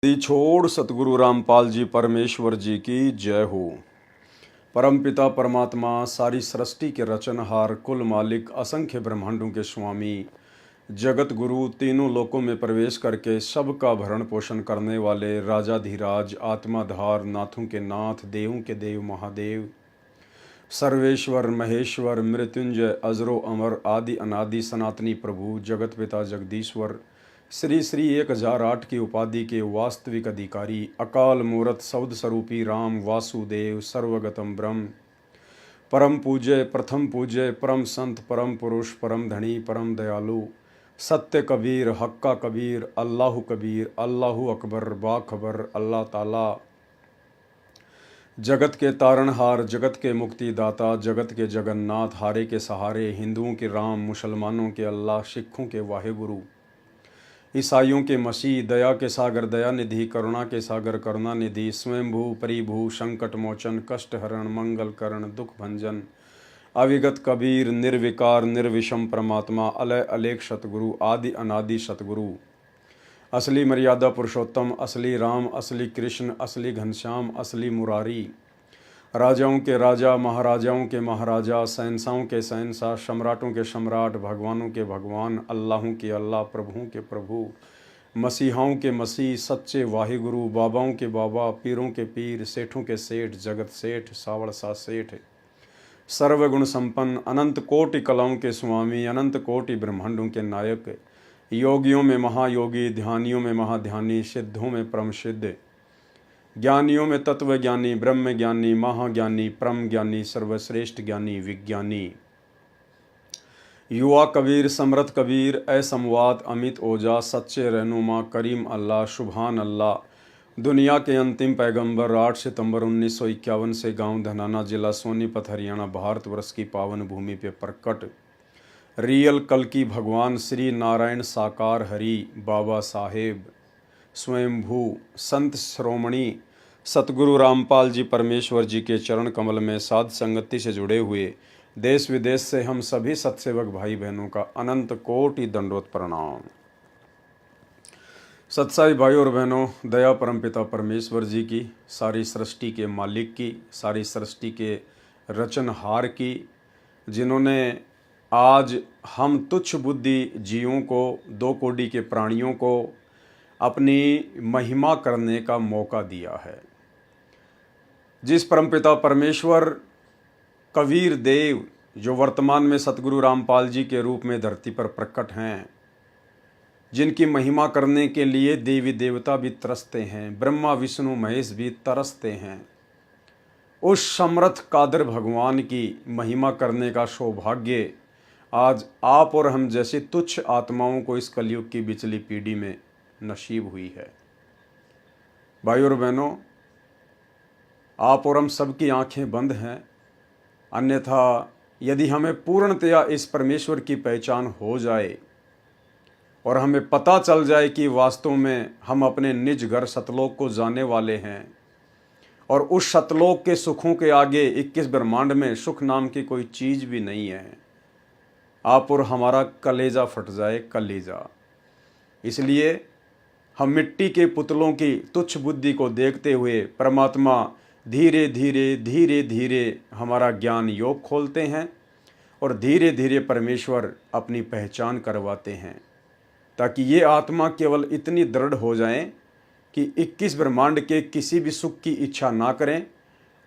दी छोड़ सतगुरु रामपाल जी परमेश्वर जी की जय हो। परमपिता परमात्मा सारी सृष्टि के रचनहार कुल मालिक असंख्य ब्रह्मांडों के स्वामी जगत गुरु तीनों लोकों में प्रवेश करके सबका भरण पोषण करने वाले राजाधिराज आत्माधार नाथों के नाथ देवों के देव महादेव सर्वेश्वर महेश्वर मृत्युंजय अजरो अमर आदि अनादि सनातनी प्रभु जगत पिता जगदीश्वर श्री श्री 1008 की उपाधि के वास्तविक अधिकारी अकाल मूरत शब्द स्वरूपी राम वासुदेव सर्वगतम ब्रह्म परम पूज्य प्रथम पूज्य परम संत परम पुरुष परम धनी परम दयालु सत्य कबीर हक्का कबीर अल्लाह कबीर अल्लाह अकबर बाखबर अल्लाह ताला जगत के तारणहार जगत के मुक्तिदाता जगत के जगन्नाथ हारे के सहारे हिंदुओं के राम मुसलमानों के अल्लाह सिखों के वाहेगुरु ईसाइयों के मसीह दया के सागर दया निधि करुणा के सागर करुणा निधि स्वयंभू परिभू संकट मोचन कष्ट हरण मंगल करण दुख भंजन अविगत कबीर निर्विकार निर्विषम परमात्मा अलय अलेख सतगुरु आदि अनादि सतगुरु असली मर्यादा पुरुषोत्तम असली राम असली कृष्ण असली घनश्याम असली मुरारी राजाओं के राजा महाराजाओं के महाराजा शहंशाहों के शहंशाह सम्राटों के सम्राट भगवानों के भगवान अल्लाहों के अल्लाह प्रभुओं के प्रभु मसीहाओं के मसीह सच्चे वाहिगुरु बाबाओं के बाबा पीरों के पीर सेठों के सेठ जगत सेठ सावड़ सा सेठ सर्वगुण संपन्न अनंत कोटि कलाओं के स्वामी अनंत कोटि ब्रह्मांडों के नायक योगियों में महायोगी ध्यानियों में महाध्यानी सिद्धों में परम सिद्ध ज्ञानियों में तत्व ज्ञानी ब्रह्म ज्ञानी महाज्ञानी परम ज्ञानी सर्वश्रेष्ठ ज्ञानी विज्ञानी युवा कबीर समर्थ कबीर असमवाद अमित ओजा सच्चे रहनुमा करीम अल्लाह सुभान अल्लाह दुनिया के अंतिम पैगंबर 8 सितंबर 1951 से गांव धनाना जिला सोनीपत हरियाणा भारतवर्ष की पावन भूमि पे प्रकट रियल कल की भगवान श्री नारायण साकार हरि बाबा साहेब स्वयंभू संत श्रोमणी सतगुरु रामपाल जी परमेश्वर जी के चरण कमल में साध संगति से जुड़े हुए देश विदेश से हम सभी सत्सेवक भाई बहनों का अनंत कोटि दंडोत प्रणाम। सत्साई भाई और बहनों, दया परमपिता परमेश्वर जी की, सारी सृष्टि के मालिक की, सारी सृष्टि के रचनहार की, जिन्होंने आज हम तुच्छ बुद्धि जीवों को दो कोटि के प्राणियों को अपनी महिमा करने का मौका दिया है। जिस परमपिता परमेश्वर कबीर देव जो वर्तमान में सतगुरु रामपाल जी के रूप में धरती पर प्रकट हैं, जिनकी महिमा करने के लिए देवी देवता भी तरसते हैं, ब्रह्मा विष्णु महेश भी तरसते हैं, उस समर्थ कादर भगवान की महिमा करने का सौभाग्य आज आप और हम जैसे तुच्छ आत्माओं को इस कलयुग की बिचली पीढ़ी में नसीब हुई है। भाई और बहनों, आप और हम सबकी आंखें बंद हैं, अन्यथा यदि हमें पूर्णतया इस परमेश्वर की पहचान हो जाए और हमें पता चल जाए कि वास्तव में हम अपने निज घर सतलोक को जाने वाले हैं और उस सतलोक के सुखों के आगे 21 ब्रह्मांड में सुख नाम की कोई चीज़ भी नहीं है, आप और हमारा कलेजा फट जाए, कलेजा। इसलिए हम मिट्टी के पुतलों की तुच्छ बुद्धि को देखते हुए परमात्मा धीरे धीरे धीरे धीरे हमारा ज्ञान योग खोलते हैं और धीरे धीरे परमेश्वर अपनी पहचान करवाते हैं, ताकि ये आत्मा केवल इतनी दृढ़ हो जाए कि 21 ब्रह्मांड के किसी भी सुख की इच्छा ना करें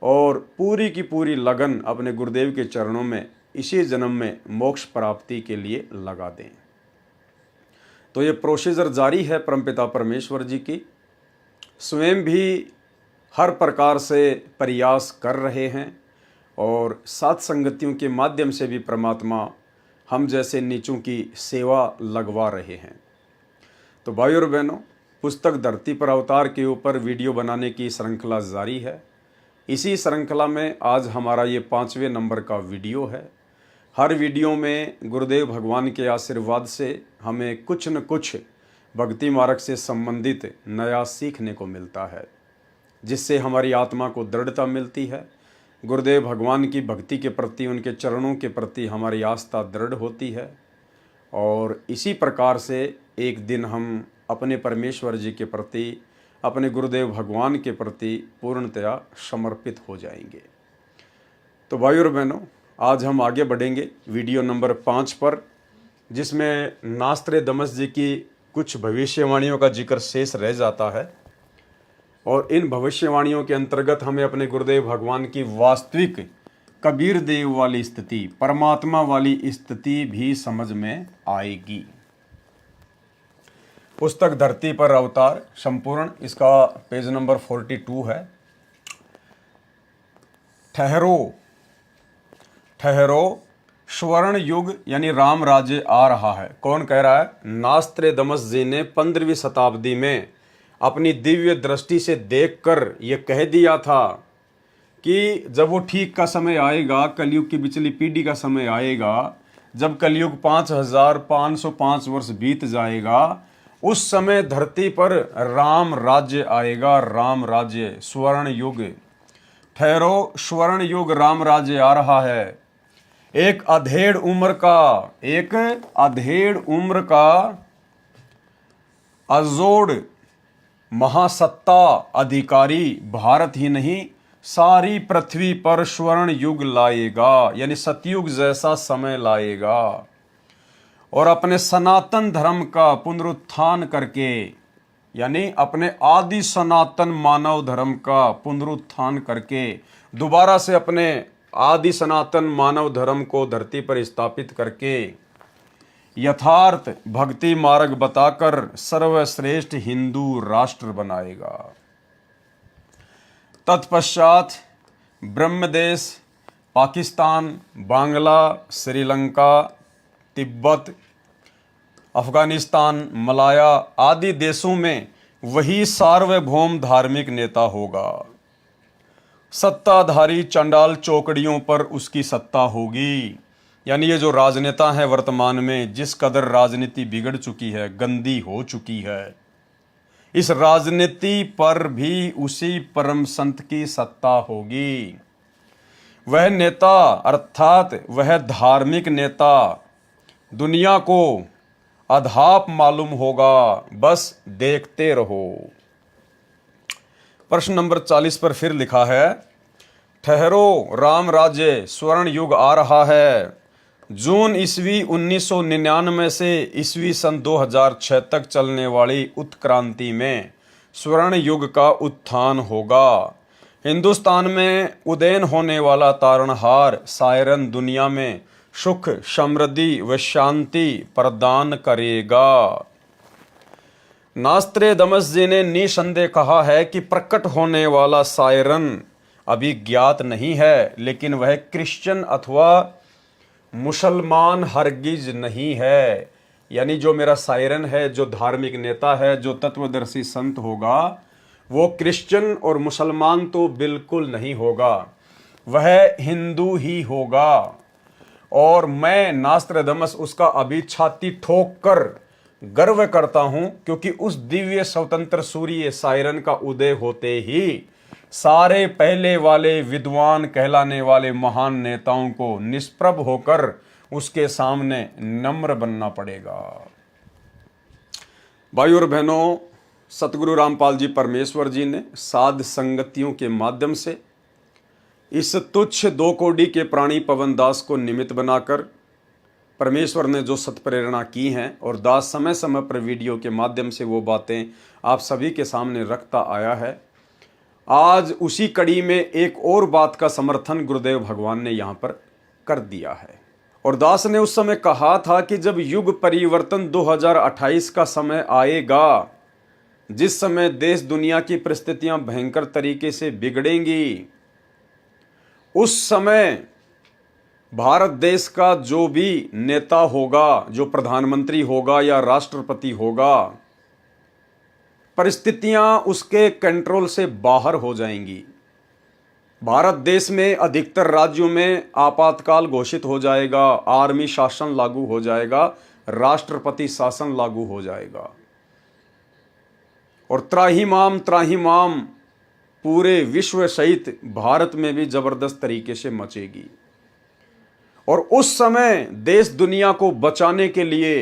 और पूरी की पूरी लगन अपने गुरुदेव के चरणों में इसी जन्म में मोक्ष प्राप्ति के लिए लगा दें। तो ये प्रोसीजर जारी है परमपिता परमेश्वर जी की, स्वयं भी हर प्रकार से प्रयास कर रहे हैं और साथ संगतियों के माध्यम से भी परमात्मा हम जैसे नीचों की सेवा लगवा रहे हैं। तो भाई और बहनों, पुस्तक धरती पर अवतार के ऊपर वीडियो बनाने की श्रृंखला जारी है। इसी श्रृंखला में आज हमारा ये 5वें नंबर का वीडियो है। हर वीडियो में गुरुदेव भगवान के आशीर्वाद से हमें कुछ न कुछ भक्ति मार्ग से संबंधित नया सीखने को मिलता है, जिससे हमारी आत्मा को दृढ़ता मिलती है। गुरुदेव भगवान की भक्ति के प्रति, उनके चरणों के प्रति हमारी आस्था दृढ़ होती है और इसी प्रकार से एक दिन हम अपने परमेश्वर जी के प्रति अपने गुरुदेव भगवान के प्रति पूर्णतया समर्पित हो जाएंगे। तो भाइयों और बहनों, आज हम आगे बढ़ेंगे वीडियो नंबर 5 पर, जिसमें नास्त्रेदमस जी की कुछ भविष्यवाणियों का जिक्र शेष रह जाता है और इन भविष्यवाणियों के अंतर्गत हमें अपने गुरुदेव भगवान की वास्तविक कबीर देव वाली स्थिति, परमात्मा वाली स्थिति भी समझ में आएगी। पुस्तक धरती पर अवतार संपूर्ण, इसका पेज नंबर 42 है। ठहरो स्वर्ण युग यानी राम राज्य आ रहा है। कौन कह रहा है? नास्त्रेदमस जी ने 15वीं शताब्दी में अपनी दिव्य दृष्टि से देखकर यह कह दिया था कि जब वो ठीक का समय आएगा, कलयुग की पिछली पीढ़ी का समय आएगा, जब कलयुग 5505 वर्ष बीत जाएगा, उस समय धरती पर राम राज्य आएगा। राम राज्य, स्वर्ण युग। ठहरो, स्वर्ण युग राम राज्य आ रहा है। एक अधेड़ उम्र का अजोड़ महासत्ता अधिकारी भारत ही नहीं सारी पृथ्वी पर स्वर्ण युग लाएगा, यानी सतयुग जैसा समय लाएगा, और अपने सनातन धर्म का पुनरुत्थान करके, यानी अपने आदि सनातन मानव धर्म का पुनरुत्थान करके दोबारा से अपने आदि सनातन मानव धर्म को धरती पर स्थापित करके यथार्थ भक्ति मार्ग बताकर सर्वश्रेष्ठ हिंदू राष्ट्र बनाएगा। तत्पश्चात ब्रह्मदेश, पाकिस्तान, बांग्ला, श्रीलंका, तिब्बत, अफगानिस्तान, मलाया आदि देशों में वही सार्वभौम धार्मिक नेता होगा। सत्ताधारी चंडाल चौकड़ियों पर उसकी सत्ता होगी। यानी ये जो राजनेता हैं वर्तमान में, जिस कदर राजनीति बिगड़ चुकी है, गंदी हो चुकी है, इस राजनीति पर भी उसी परम संत की सत्ता होगी। वह नेता अर्थात वह धार्मिक नेता दुनिया को अधाप मालूम होगा, बस देखते रहो। प्रश्न नंबर 40 पर फिर लिखा है, ठहरो राम राज्य स्वर्ण युग आ रहा है। जून ईस्वी 1999 से ईस्वी सन 2006 तक चलने वाली उत्क्रांति में स्वर्ण युग का उत्थान होगा। हिंदुस्तान में उदयन होने वाला तारणहार सायरन दुनिया में सुख, समृद्धि व शांति प्रदान करेगा। नास्त्रेदमस जी ने निसंदेह कहा है कि प्रकट होने वाला सायरन अभी ज्ञात नहीं है, लेकिन वह क्रिश्चियन अथवा मुसलमान हरगिज नहीं है। यानी जो मेरा सायरन है, जो धार्मिक नेता है, जो तत्वदर्शी संत होगा, वो क्रिश्चियन और मुसलमान तो बिल्कुल नहीं होगा, वह हिंदू ही होगा। और मैं नास्त्रेदमस उसका अभी छाती ठोक कर गर्व करता हूं, क्योंकि उस दिव्य स्वतंत्र सूर्य सायरन का उदय होते ही सारे पहले वाले विद्वान कहलाने वाले महान नेताओं को निष्प्रभ होकर उसके सामने नम्र बनना पड़ेगा। भाइयों और बहनों, सतगुरु रामपाल जी परमेश्वर जी ने साध संगतियों के माध्यम से इस तुच्छ 2 कौड़ी के प्राणी पवन दास को निमित्त बनाकर परमेश्वर ने जो सत्प्रेरणा की हैं, और दास समय समय पर वीडियो के माध्यम से वो बातें आप सभी के सामने रखता आया है। आज उसी कड़ी में एक और बात का समर्थन गुरुदेव भगवान ने यहाँ पर कर दिया है। और दास ने उस समय कहा था कि जब युग परिवर्तन 2028 का समय आएगा, जिस समय देश दुनिया की परिस्थितियां भयंकर तरीके से बिगड़ेंगी, उस समय भारत देश का जो भी नेता होगा, जो प्रधानमंत्री होगा या राष्ट्रपति होगा, परिस्थितियां उसके कंट्रोल से बाहर हो जाएंगी। भारत देश में अधिकतर राज्यों में आपातकाल घोषित हो जाएगा, आर्मी शासन लागू हो जाएगा, राष्ट्रपति शासन लागू हो जाएगा, और त्राहिमाम पूरे विश्व सहित भारत में भी जबरदस्त तरीके से मचेगी। और उस समय देश दुनिया को बचाने के लिए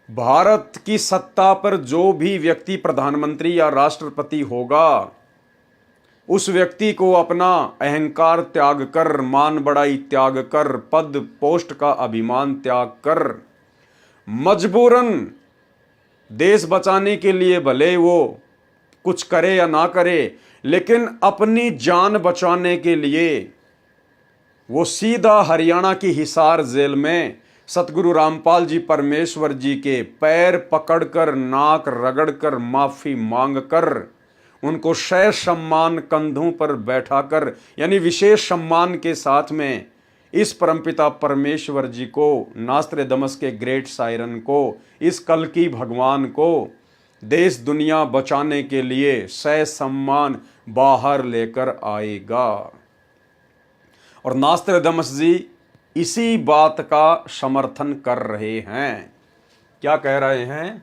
भारत की सत्ता पर जो भी व्यक्ति प्रधानमंत्री या राष्ट्रपति होगा, उस व्यक्ति को अपना अहंकार त्याग कर, मान बड़ाई त्याग कर, पद पोस्ट का अभिमान त्याग कर, मजबूरन देश बचाने के लिए भले वो कुछ करे या ना करे, लेकिन अपनी जान बचाने के लिए वो सीधा हरियाणा की हिसार जेल में सतगुरु रामपाल जी परमेश्वर जी के पैर पकड़कर, नाक रगड़कर, माफी मांगकर, उनको शय सम्मान कंधों पर बैठाकर, यानी विशेष सम्मान के साथ में इस परमपिता परमेश्वर जी को, नास्त्रेदमस के ग्रेट सायरन को, इस कल्कि भगवान को देश दुनिया बचाने के लिए शय सम्मान बाहर लेकर आएगा। और नास्त्रेदमस जी इसी बात का समर्थन कर रहे हैं। क्या कह रहे हैं?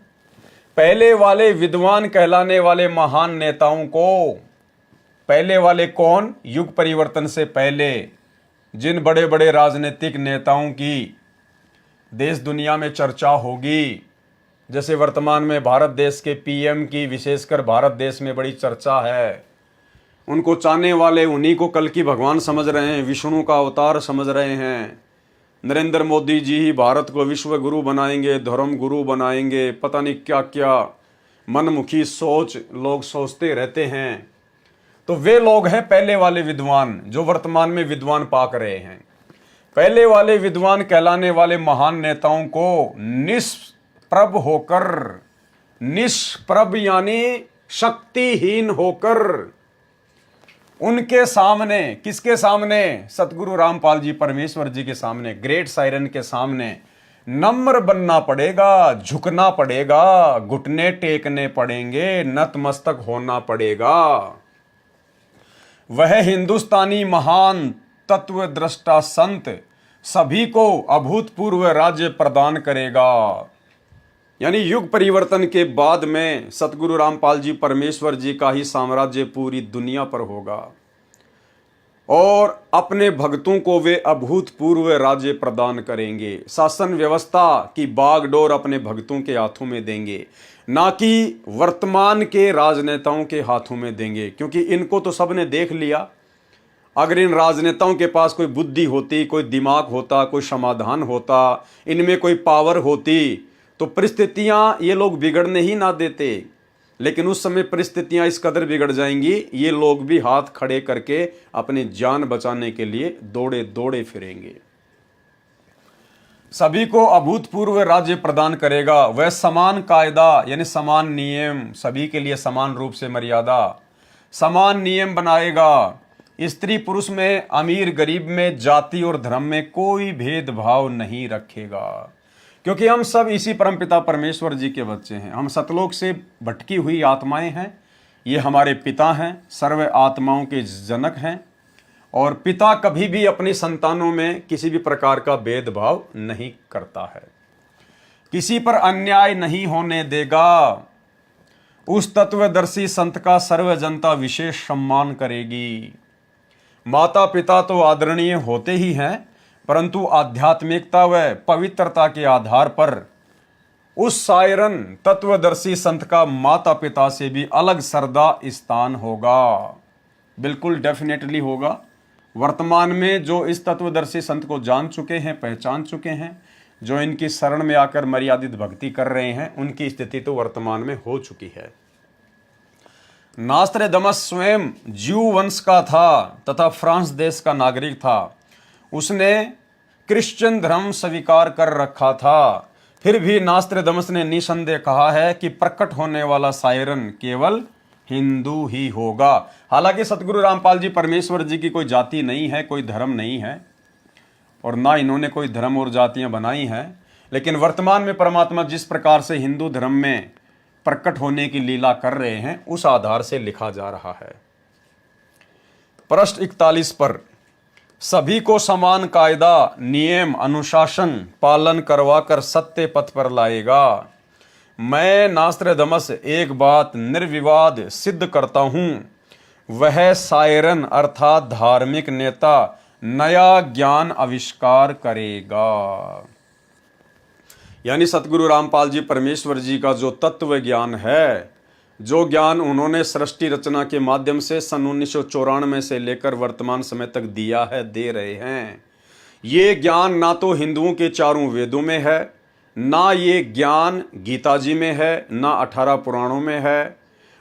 पहले वाले विद्वान कहलाने वाले महान नेताओं को, पहले वाले कौन? युग परिवर्तन से पहले जिन बड़े बड़े राजनीतिक नेताओं की देश दुनिया में चर्चा होगी, जैसे वर्तमान में भारत देश के पीएम की विशेषकर भारत देश में बड़ी चर्चा है, उनको चाहने वाले उन्हीं को कल्कि भगवान समझ रहे हैं, विष्णु का अवतार समझ रहे हैं। नरेंद्र मोदी जी ही भारत को विश्व गुरु बनाएंगे, धर्म गुरु बनाएंगे, पता नहीं क्या क्या मनमुखी सोच लोग सोचते रहते हैं। तो वे लोग हैं पहले वाले विद्वान, जो वर्तमान में विद्वान पाक रहे हैं। पहले वाले विद्वान कहलाने वाले महान नेताओं को निष्प्रभ होकर, निष्प्रभ यानी शक्तिहीन होकर, उनके सामने, किसके सामने? सतगुरु रामपाल जी परमेश्वर जी के सामने, ग्रेट सायरन के सामने नम्र बनना पड़ेगा, झुकना पड़ेगा, घुटने टेकने पड़ेंगे, नतमस्तक होना पड़ेगा। वह हिंदुस्तानी महान तत्वद्रष्टा संत सभी को अभूतपूर्व राज्य प्रदान करेगा। यानी युग परिवर्तन के बाद में सतगुरु रामपाल जी परमेश्वर जी का ही साम्राज्य पूरी दुनिया पर होगा और अपने भक्तों को वे अभूतपूर्व राज्य प्रदान करेंगे। शासन व्यवस्था की बागडोर अपने भक्तों के हाथों में देंगे, ना कि वर्तमान के राजनेताओं के हाथों में देंगे, क्योंकि इनको तो सबने देख लिया। अगर इन राजनेताओं के पास कोई बुद्धि होती, कोई दिमाग होता, कोई समाधान होता, इनमें कोई पावर होती, तो परिस्थितियां ये लोग बिगड़ने ही ना देते। लेकिन उस समय परिस्थितियां इस कदर बिगड़ जाएंगी, ये लोग भी हाथ खड़े करके अपनी जान बचाने के लिए दौड़े दौड़े फिरेंगे। सभी को अभूतपूर्व राज्य प्रदान करेगा। वह समान कायदा यानी समान नियम, सभी के लिए समान रूप से मर्यादा, समान नियम बनाएगा। स्त्री पुरुष में, अमीर गरीब में, जाति और धर्म में कोई भेदभाव नहीं रखेगा, क्योंकि हम सब इसी परमपिता परमेश्वर जी के बच्चे हैं। हम सतलोक से भटकी हुई आत्माएं हैं। ये हमारे पिता हैं, सर्व आत्माओं के जनक हैं। और पिता कभी भी अपनी संतानों में किसी भी प्रकार का भेदभाव नहीं करता है, किसी पर अन्याय नहीं होने देगा। उस तत्वदर्शी संत का सर्व जनता विशेष सम्मान करेगी। माता पिता तो आदरणीय होते ही हैं, परंतु आध्यात्मिकता व पवित्रता के आधार पर उस सायरन तत्वदर्शी संत का माता पिता से भी अलग सरदा स्थान होगा। बिल्कुल डेफिनेटली होगा। वर्तमान में जो इस तत्वदर्शी संत को जान चुके हैं, पहचान चुके हैं, जो इनकी शरण में आकर मर्यादित भक्ति कर रहे हैं, उनकी स्थिति तो वर्तमान में हो चुकी है। नास्त्रेदमस स्वयं ज्यू वंश का था तथा फ्रांस देश का नागरिक था। उसने क्रिश्चियन धर्म स्वीकार कर रखा था। फिर भी नास्त्रेदमस ने निसंदेह कहा है कि प्रकट होने वाला सायरन केवल हिंदू ही होगा। हालांकि सतगुरु रामपाल जी परमेश्वर जी की कोई जाति नहीं है, कोई धर्म नहीं है, और ना इन्होंने कोई धर्म और जातियां बनाई हैं। लेकिन वर्तमान में परमात्मा जिस प्रकार से हिंदू धर्म में प्रकट होने की लीला कर रहे हैं, उस आधार से लिखा जा रहा है। पृष्ठ 41 पर सभी को समान कायदा, नियम, अनुशासन पालन करवाकर सत्य पथ पर लाएगा। मैं नास्त्रेदमस एक बात निर्विवाद सिद्ध करता हूं, वह सायरन अर्थात धार्मिक नेता नया ज्ञान आविष्कार करेगा। यानी सतगुरु रामपाल जी परमेश्वर जी का जो तत्व ज्ञान है, जो ज्ञान उन्होंने सृष्टि रचना के माध्यम से सन 1994 से लेकर वर्तमान समय तक दिया है, दे रहे हैं, ये ज्ञान ना तो हिंदुओं के चारों वेदों में है, ना ये ज्ञान गीता जी में है, ना 18 पुराणों में है,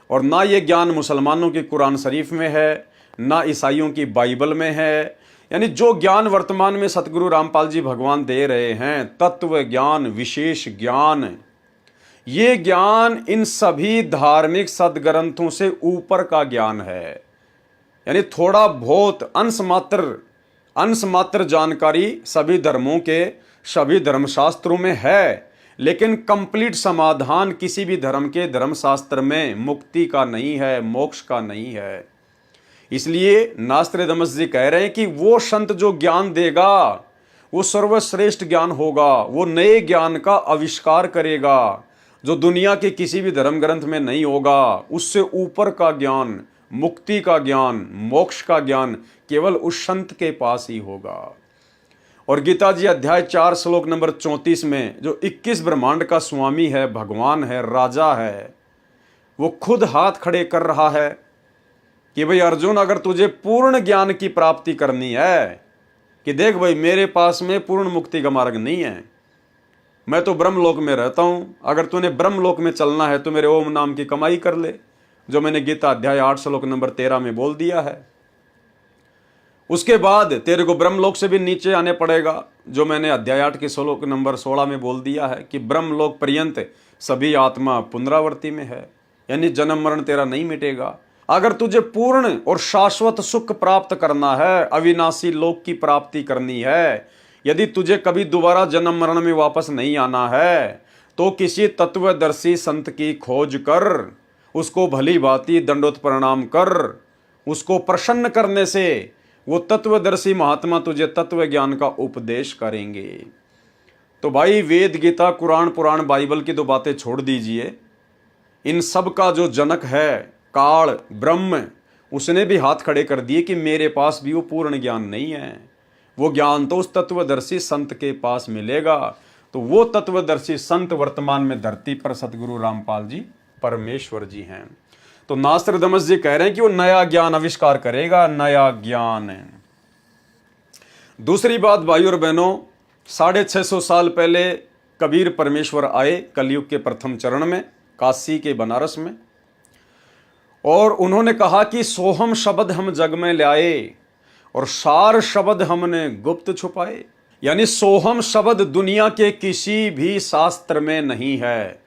और ना ये ज्ञान मुसलमानों के कुरान शरीफ में है, ना ईसाइयों की बाइबल में है। यानी जो ज्ञान वर्तमान में सतगुरु रामपाल जी भगवान दे रहे हैं, तत्व ज्ञान, विशेष ज्ञान, ये ज्ञान इन सभी धार्मिक सदग्रंथों से ऊपर का ज्ञान है। यानी थोड़ा बहुत अंश मात्र जानकारी सभी धर्मों के, सभी धर्मशास्त्रों में है, लेकिन कंप्लीट समाधान किसी भी धर्म के धर्मशास्त्र में मुक्ति का नहीं है, मोक्ष का नहीं है। इसलिए नास्त्रेदमस जी कह रहे हैं कि वो संत जो ज्ञान देगा वो सर्वश्रेष्ठ ज्ञान होगा, वो नए ज्ञान का आविष्कार करेगा जो दुनिया के किसी भी धर्म ग्रंथ में नहीं होगा। उससे ऊपर का ज्ञान, मुक्ति का ज्ञान, मोक्ष का ज्ञान केवल उस संत के पास ही होगा। और गीता जी अध्याय 4 श्लोक नंबर 34 में जो 21 ब्रह्मांड का स्वामी है, भगवान है, राजा है, वो खुद हाथ खड़े कर रहा है कि भाई अर्जुन, अगर तुझे पूर्ण ज्ञान की प्राप्ति करनी है, कि देख भाई मेरे पास में पूर्ण मुक्ति का मार्ग नहीं है, मैं तो ब्रह्मलोक में रहता हूं, अगर तूने ब्रह्मलोक में चलना है तो मेरे ओम नाम की कमाई कर ले, जो मैंने गीता अध्याय 8 श्लोक नंबर 13 में बोल दिया है। उसके बाद तेरे को ब्रह्मलोक से भी नीचे आने पड़ेगा, जो मैंने अध्याय 8 के श्लोक नंबर 16 में बोल दिया है कि ब्रह्मलोक पर्यंत सभी आत्मा पुनरावृत्ति में है, यानी जन्म मरण तेरा नहीं मिटेगा। अगर तुझे पूर्ण और शाश्वत सुख प्राप्त करना है, अविनाशी लोक की प्राप्ति करनी है, यदि तुझे कभी दोबारा जन्म मरण में वापस नहीं आना है, तो किसी तत्वदर्शी संत की खोज कर, उसको भली भांति दंडोत प्रणाम कर, उसको प्रसन्न करने से वो तत्वदर्शी महात्मा तुझे तत्व ज्ञान का उपदेश करेंगे। तो भाई वेद, गीता, कुरान, पुराण, बाइबल की तो बातें छोड़ दीजिए, इन सब का जो जनक है काल ब्रह्म, उसने भी हाथ खड़े कर दिए कि मेरे पास भी वो पूर्ण ज्ञान नहीं है, वो ज्ञान तो उस तत्वदर्शी संत के पास मिलेगा। तो वो तत्वदर्शी संत वर्तमान में धरती पर सतगुरु रामपाल जी परमेश्वर जी हैं। तो नास्त्रदमस जी कह रहे हैं कि वो नया ज्ञान आविष्कार करेगा, नया ज्ञान। दूसरी बात भाई और बहनों, 650 साल पहले कबीर परमेश्वर आए कलयुग के प्रथम चरण में, काशी के बनारस में, और उन्होंने कहा कि सोहम शब्द हम जग में लाए और सार शब्द हमने गुप्त छुपाए। यानी सोहम शब्द दुनिया के किसी भी शास्त्र में नहीं है,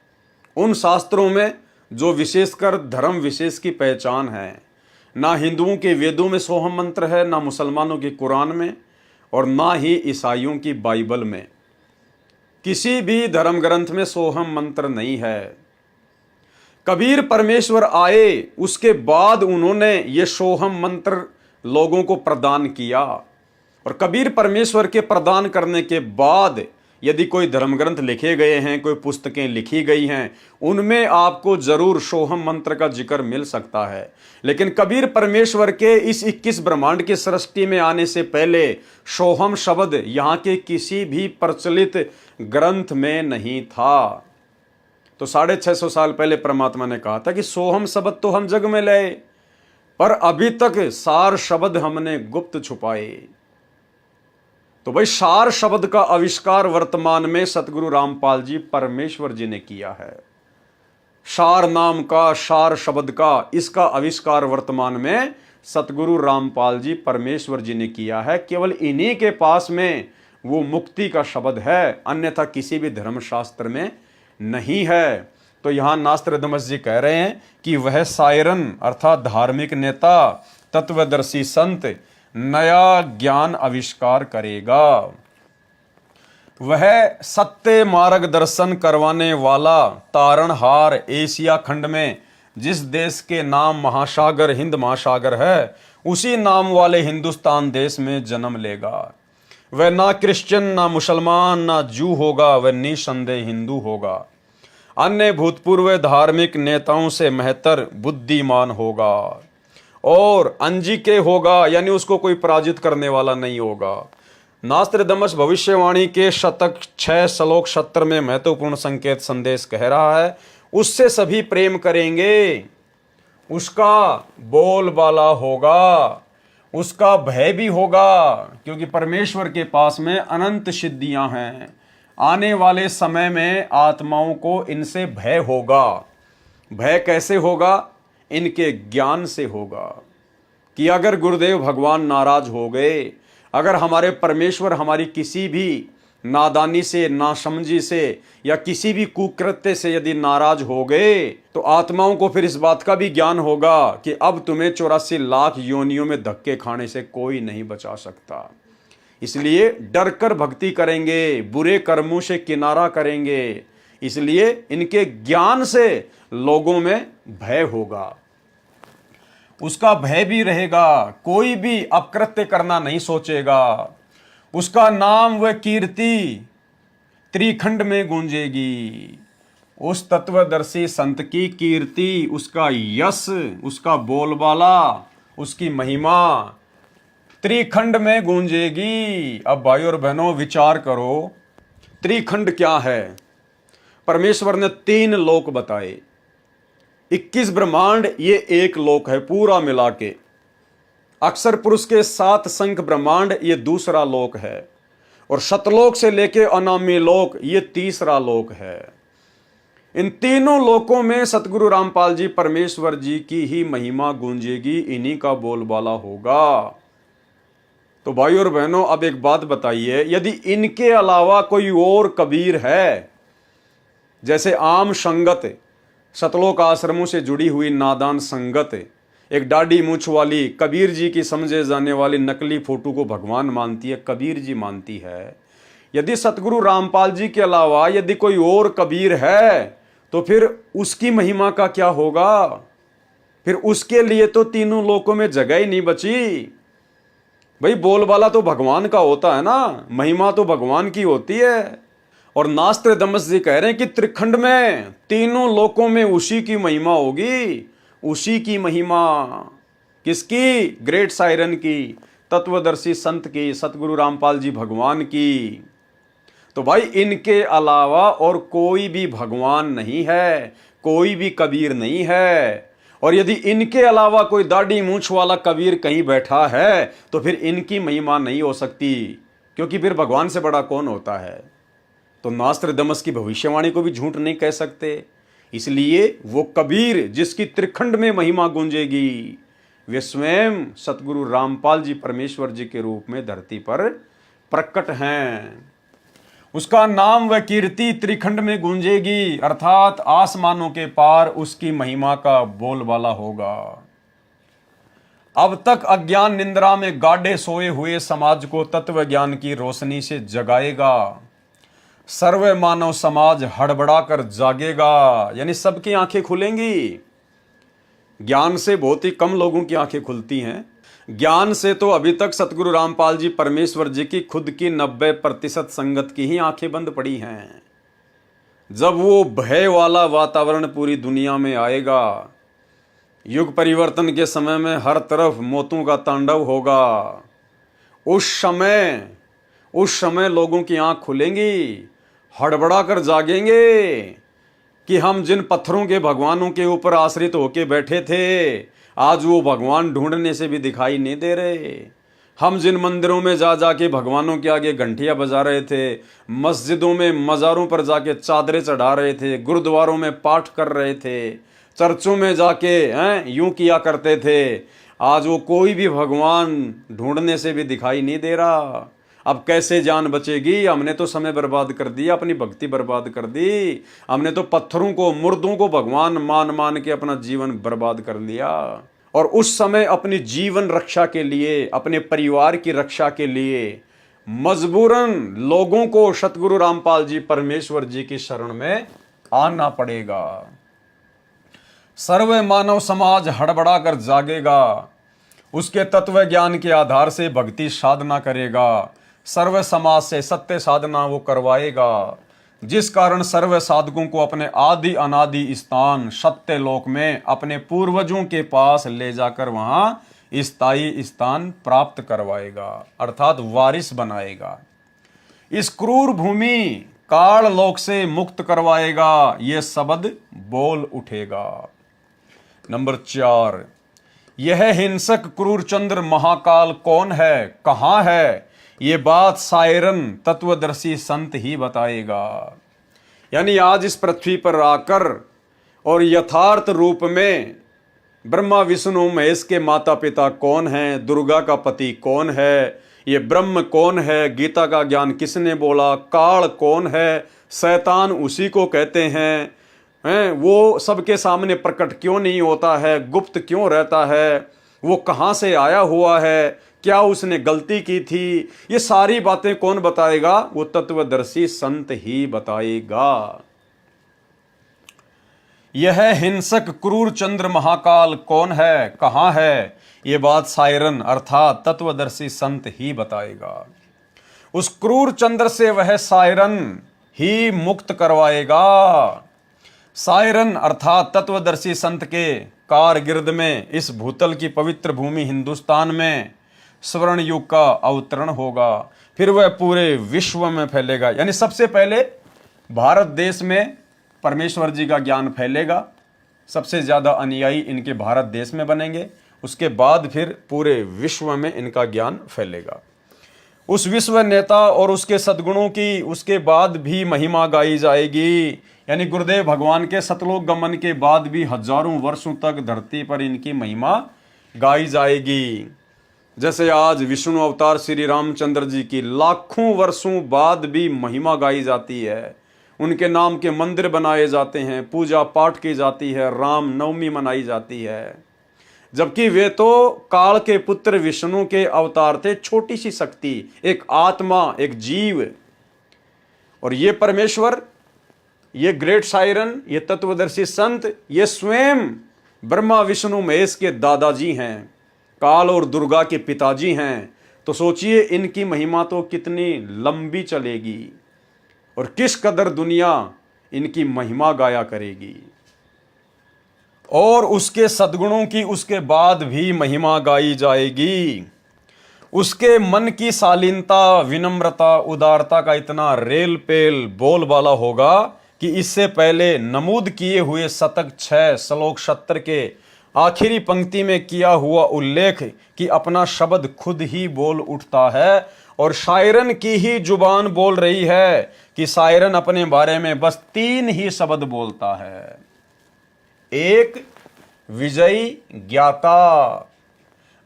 उन शास्त्रों में जो विशेषकर धर्म विशेष की पहचान है। ना हिंदुओं के वेदों में सोहम मंत्र है, ना मुसलमानों के कुरान में, और ना ही ईसाइयों की बाइबल में। किसी भी धर्म ग्रंथ में सोहम मंत्र नहीं है। कबीर परमेश्वर आए, उसके बाद उन्होंने ये सोहम मंत्र लोगों को प्रदान किया, और कबीर परमेश्वर के प्रदान करने के बाद यदि कोई धर्म ग्रंथ लिखे गए हैं, कोई पुस्तकें लिखी गई हैं, उनमें आपको जरूर सोहम मंत्र का जिक्र मिल सकता है। लेकिन कबीर परमेश्वर के इस 21 ब्रह्मांड की सृष्टि में आने से पहले सोहम शब्द यहाँ के किसी भी प्रचलित ग्रंथ में नहीं था। तो 650 साल पहले परमात्मा ने कहा था कि सोहम शब्द तो हम जग में लाए, पर अभी तक सार शब्द हमने गुप्त छुपाए। तो भाई सार शब्द का आविष्कार वर्तमान में सतगुरु रामपाल जी परमेश्वर जी ने किया है। सार नाम का, सार शब्द का, इसका आविष्कार वर्तमान में सतगुरु रामपाल जी परमेश्वर जी ने किया है। केवल इन्हीं के पास में वो मुक्ति का शब्द है, अन्यथा किसी भी धर्मशास्त्र में नहीं है। तो यहां नास्त्रदमस जी कह रहे हैं कि वह सायरन अर्थात धार्मिक नेता, तत्वदर्शी संत नया ज्ञान आविष्कार करेगा। वह सत्य मार्गदर्शन करवाने वाला तारणहार एशिया खंड में जिस देश के नाम महासागर हिंद महासागर है, उसी नाम वाले हिंदुस्तान देश में जन्म लेगा। वह ना क्रिश्चियन, ना मुसलमान, ना जू होगा, वह निसंदेह हिंदू होगा। अन्य भूतपूर्व धार्मिक नेताओं से बेहतर बुद्धिमान होगा और अंजिके होगा, यानी उसको कोई पराजित करने वाला नहीं होगा। नास्त्रदमस भविष्यवाणी के शतक 6 श्लोक 70 में महत्वपूर्ण संकेत संदेश कह रहा है, उससे सभी प्रेम करेंगे, उसका बोलबाला होगा, उसका भय भी होगा, क्योंकि परमेश्वर के पास में अनंत सिद्धियां हैं। आने वाले समय में आत्माओं को इनसे भय होगा। भय कैसे होगा? इनके ज्ञान से होगा कि अगर गुरुदेव भगवान नाराज हो गए, अगर हमारे परमेश्वर हमारी किसी भी नादानी से, नासमझी से या किसी भी कुकृत्य से यदि नाराज हो गए, तो आत्माओं को फिर इस बात का भी ज्ञान होगा कि अब तुम्हें 84 लाख योनियों में धक्के खाने से कोई नहीं बचा सकता। इसलिए डर कर भक्ति करेंगे, बुरे कर्मों से किनारा करेंगे। इसलिए इनके ज्ञान से लोगों में भय होगा, उसका भय भी रहेगा, कोई भी अपकृत्य करना नहीं सोचेगा। उसका नाम व कीर्ति त्रिखंड में गूंजेगी। उस तत्वदर्शी संत की कीर्ति, उसका यश, उसका बोलबाला, उसकी महिमा त्रिखंड में गूंजेगी। अब भाई और बहनों विचार करो, त्रिखंड क्या है? परमेश्वर ने 3 लोक बताए। 21 ब्रह्मांड ये एक लोक है पूरा मिला के। अक्षर पुरुष के 7 शंख ब्रह्मांड ये दूसरा लोक है, और शतलोक से लेके अनामी लोक ये तीसरा लोक है। इन तीनों लोकों में सतगुरु रामपाल जी परमेश्वर जी की ही महिमा गूंजेगी, इन्हीं का बोलबाला होगा। तो भाई और बहनों अब एक बात बताइए, यदि इनके अलावा कोई और कबीर है, जैसे आम संगत, सतलोक आश्रमों से जुड़ी हुई नादान संगत, एक दाढ़ी मूछ वाली कबीर जी की समझे जाने वाली नकली फोटो को भगवान मानती है, कबीर जी मानती है, यदि सतगुरु रामपाल जी के अलावा यदि कोई और कबीर है, तो फिर उसकी महिमा का क्या होगा? फिर उसके लिए तो तीनों लोकों में जगह ही नहीं बची। भाई बोलबाला तो भगवान का होता है ना, महिमा तो भगवान की होती है। और नास्त्रदमस जी कह रहे हैं कि त्रिखंड में, तीनों लोकों में उसी की महिमा होगी। उसी की महिमा किसकी? ग्रेट सायरन की, तत्वदर्शी संत की, सतगुरु रामपाल जी भगवान की। तो भाई इनके अलावा और कोई भी भगवान नहीं है, कोई भी कबीर नहीं है। और यदि इनके अलावा कोई दाढ़ी मूछ वाला कबीर कहीं बैठा है, तो फिर इनकी महिमा नहीं हो सकती, क्योंकि फिर भगवान से बड़ा कौन होता है? तो नास्त्रदमस की भविष्यवाणी को भी झूठ नहीं कह सकते। इसलिए वो कबीर जिसकी त्रिखंड में महिमा गूंजेगी, वे स्वयं सतगुरु रामपाल जी परमेश्वर जी के रूप में धरती पर प्रकट हैं। उसका नाम व कीर्ति त्रिखंड में गूंजेगी, अर्थात आसमानों के पार उसकी महिमा का बोलबाला होगा। अब तक अज्ञान निंद्रा में गाढ़े सोए हुए समाज को तत्व ज्ञान की रोशनी से जगाएगा। सर्व मानव समाज हड़बड़ाकर जागेगा, यानी सबकी आंखें खुलेंगी। ज्ञान से बहुत ही कम लोगों की आंखें खुलती हैं। ज्ञान से तो अभी तक सतगुरु रामपाल जी परमेश्वर जी की खुद की 90% संगत की ही आंखें बंद पड़ी हैं। जब वो भय वाला वातावरण पूरी दुनिया में आएगा, युग परिवर्तन के समय में हर तरफ मौतों का तांडव होगा, उस समय लोगों की आंख खुलेंगी, हड़बड़ा कर जागेंगे कि हम जिन पत्थरों के भगवानों के ऊपर आश्रित होके बैठे थे, आज वो भगवान ढूंढने से भी दिखाई नहीं दे रहे। हम जिन मंदिरों में जा जाके भगवानों के आगे घंटियां बजा रहे थे, मस्जिदों में मज़ारों पर जाके चादरें चढ़ा रहे थे, गुरुद्वारों में पाठ कर रहे थे, चर्चों में जाके यूं किया करते थे, आज वो कोई भी भगवान ढूंढने से भी दिखाई नहीं दे रहा। अब कैसे जान बचेगी? हमने तो समय बर्बाद कर दिया, अपनी भक्ति बर्बाद कर दी। हमने तो पत्थरों को, मुर्दों को भगवान मान मान के अपना जीवन बर्बाद कर लिया। और उस समय अपनी जीवन रक्षा के लिए, अपने परिवार की रक्षा के लिए मजबूरन लोगों को सतगुरु रामपाल जी परमेश्वर जी की शरण में आना पड़ेगा। सर्व मानव समाज हड़बड़ा कर जागेगा, उसके तत्व ज्ञान के आधार से भक्ति साधना करेगा, सर्व समाज से सत्य साधना वो करवाएगा, जिस कारण सर्व साधकों को अपने आदि अनादि स्थान सत्य लोक में अपने पूर्वजों के पास ले जाकर वहां स्थायी स्थान प्राप्त करवाएगा, अर्थात वारिस बनाएगा। इस क्रूर भूमि काल लोक से मुक्त करवाएगा, ये शब्द बोल उठेगा। नंबर 4, यह हिंसक क्रूर चंद्र महाकाल कौन है, कहां है, ये बात सायरन तत्वदर्शी संत ही बताएगा। यानी आज इस पृथ्वी पर आकर और यथार्थ रूप में ब्रह्मा विष्णु महेश के माता पिता कौन हैं, दुर्गा का पति कौन है, ये ब्रह्म कौन है, गीता का ज्ञान किसने बोला, काल कौन है, शैतान उसी को कहते हैं, वो सबके सामने प्रकट क्यों नहीं होता है, गुप्त क्यों रहता है, वो कहाँ से आया हुआ है, क्या उसने गलती की थी, ये सारी बातें कौन बताएगा, वो तत्वदर्शी संत ही बताएगा। यह हिंसक क्रूर चंद्र महाकाल कौन है, कहां है, ये बात सायरन अर्थात तत्वदर्शी संत ही बताएगा। उस क्रूर चंद्र से वह सायरन ही मुक्त करवाएगा। सायरन अर्थात तत्वदर्शी संत के कारगिर्द में इस भूतल की पवित्र भूमि हिंदुस्तान में स्वर्ण युग का अवतरण होगा, फिर वह पूरे विश्व में फैलेगा। यानी सबसे पहले भारत देश में परमेश्वर जी का ज्ञान फैलेगा, सबसे ज़्यादा अनुयायी इनके भारत देश में बनेंगे, उसके बाद फिर पूरे विश्व में इनका ज्ञान फैलेगा। उस विश्व नेता और उसके सद्गुणों की उसके बाद भी महिमा गाई जाएगी। यानी गुरुदेव भगवान के सतलोक गमन के बाद भी हजारों वर्षों तक धरती पर इनकी महिमा गाई जाएगी। जैसे आज विष्णु अवतार श्री रामचंद्र जी की लाखों वर्षों बाद भी महिमा गाई जाती है, उनके नाम के मंदिर बनाए जाते हैं, पूजा पाठ की जाती है, राम नवमी मनाई जाती है, जबकि वे तो काल के पुत्र विष्णु के अवतार थे, छोटी सी शक्ति, एक आत्मा, एक जीव। और ये परमेश्वर, ये ग्रेट सायरन, ये तत्वदर्शी संत, ये स्वयं ब्रह्मा विष्णु महेश के दादाजी हैं, काल और दुर्गा के पिताजी हैं। तो सोचिए इनकी महिमा तो कितनी लंबी चलेगी और किस कदर दुनिया इनकी महिमा गाया करेगी। और उसके सद्गुणों की उसके बाद भी महिमा गाई जाएगी। उसके मन की शालीनता, विनम्रता, उदारता का इतना रेल पेल बोलबाला होगा कि इससे पहले नमूद किए हुए शतक 6 श्लोक 70 के आखिरी पंक्ति में किया हुआ उल्लेख कि अपना शब्द खुद ही बोल उठता है और शायरन की ही जुबान बोल रही है कि शायरन अपने बारे में बस 3 ही शब्द बोलता है। एक, विजयी, ज्ञाता।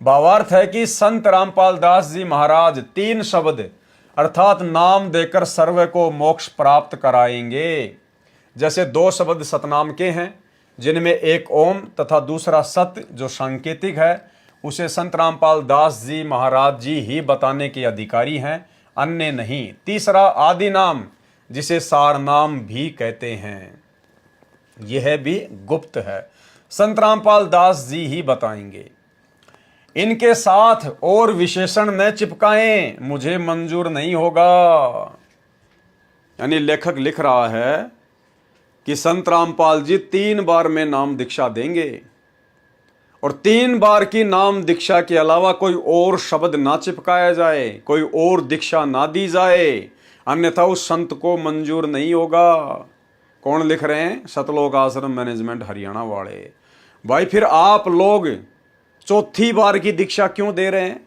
भावार्थ है कि संत रामपाल दास जी महाराज 3 शब्द अर्थात नाम देकर सर्व को मोक्ष प्राप्त कराएंगे। जैसे 2 शब्द सतनाम के हैं, जिनमें एक ओम तथा दूसरा सत्य जो सांकेतिक है, उसे संत रामपाल दास जी महाराज जी ही बताने के अधिकारी हैं, अन्य नहीं। तीसरा आदि नाम, जिसे सार नाम भी कहते हैं, यह भी गुप्त है, संत रामपाल दास जी ही बताएंगे। इनके साथ और विशेषण न चिपकाएं, मुझे मंजूर नहीं होगा। यानी लेखक लिख रहा है कि संत रामपाल जी 3 बार में नाम दीक्षा देंगे और 3 बार की नाम दीक्षा के अलावा कोई और शब्द ना चिपकाया जाए, कोई और दीक्षा ना दी जाए, अन्यथा उस संत को मंजूर नहीं होगा। कौन लिख रहे हैं? सतलोक आश्रम मैनेजमेंट हरियाणा वाले। भाई फिर आप लोग 4थी बार की दीक्षा क्यों दे रहे हैं?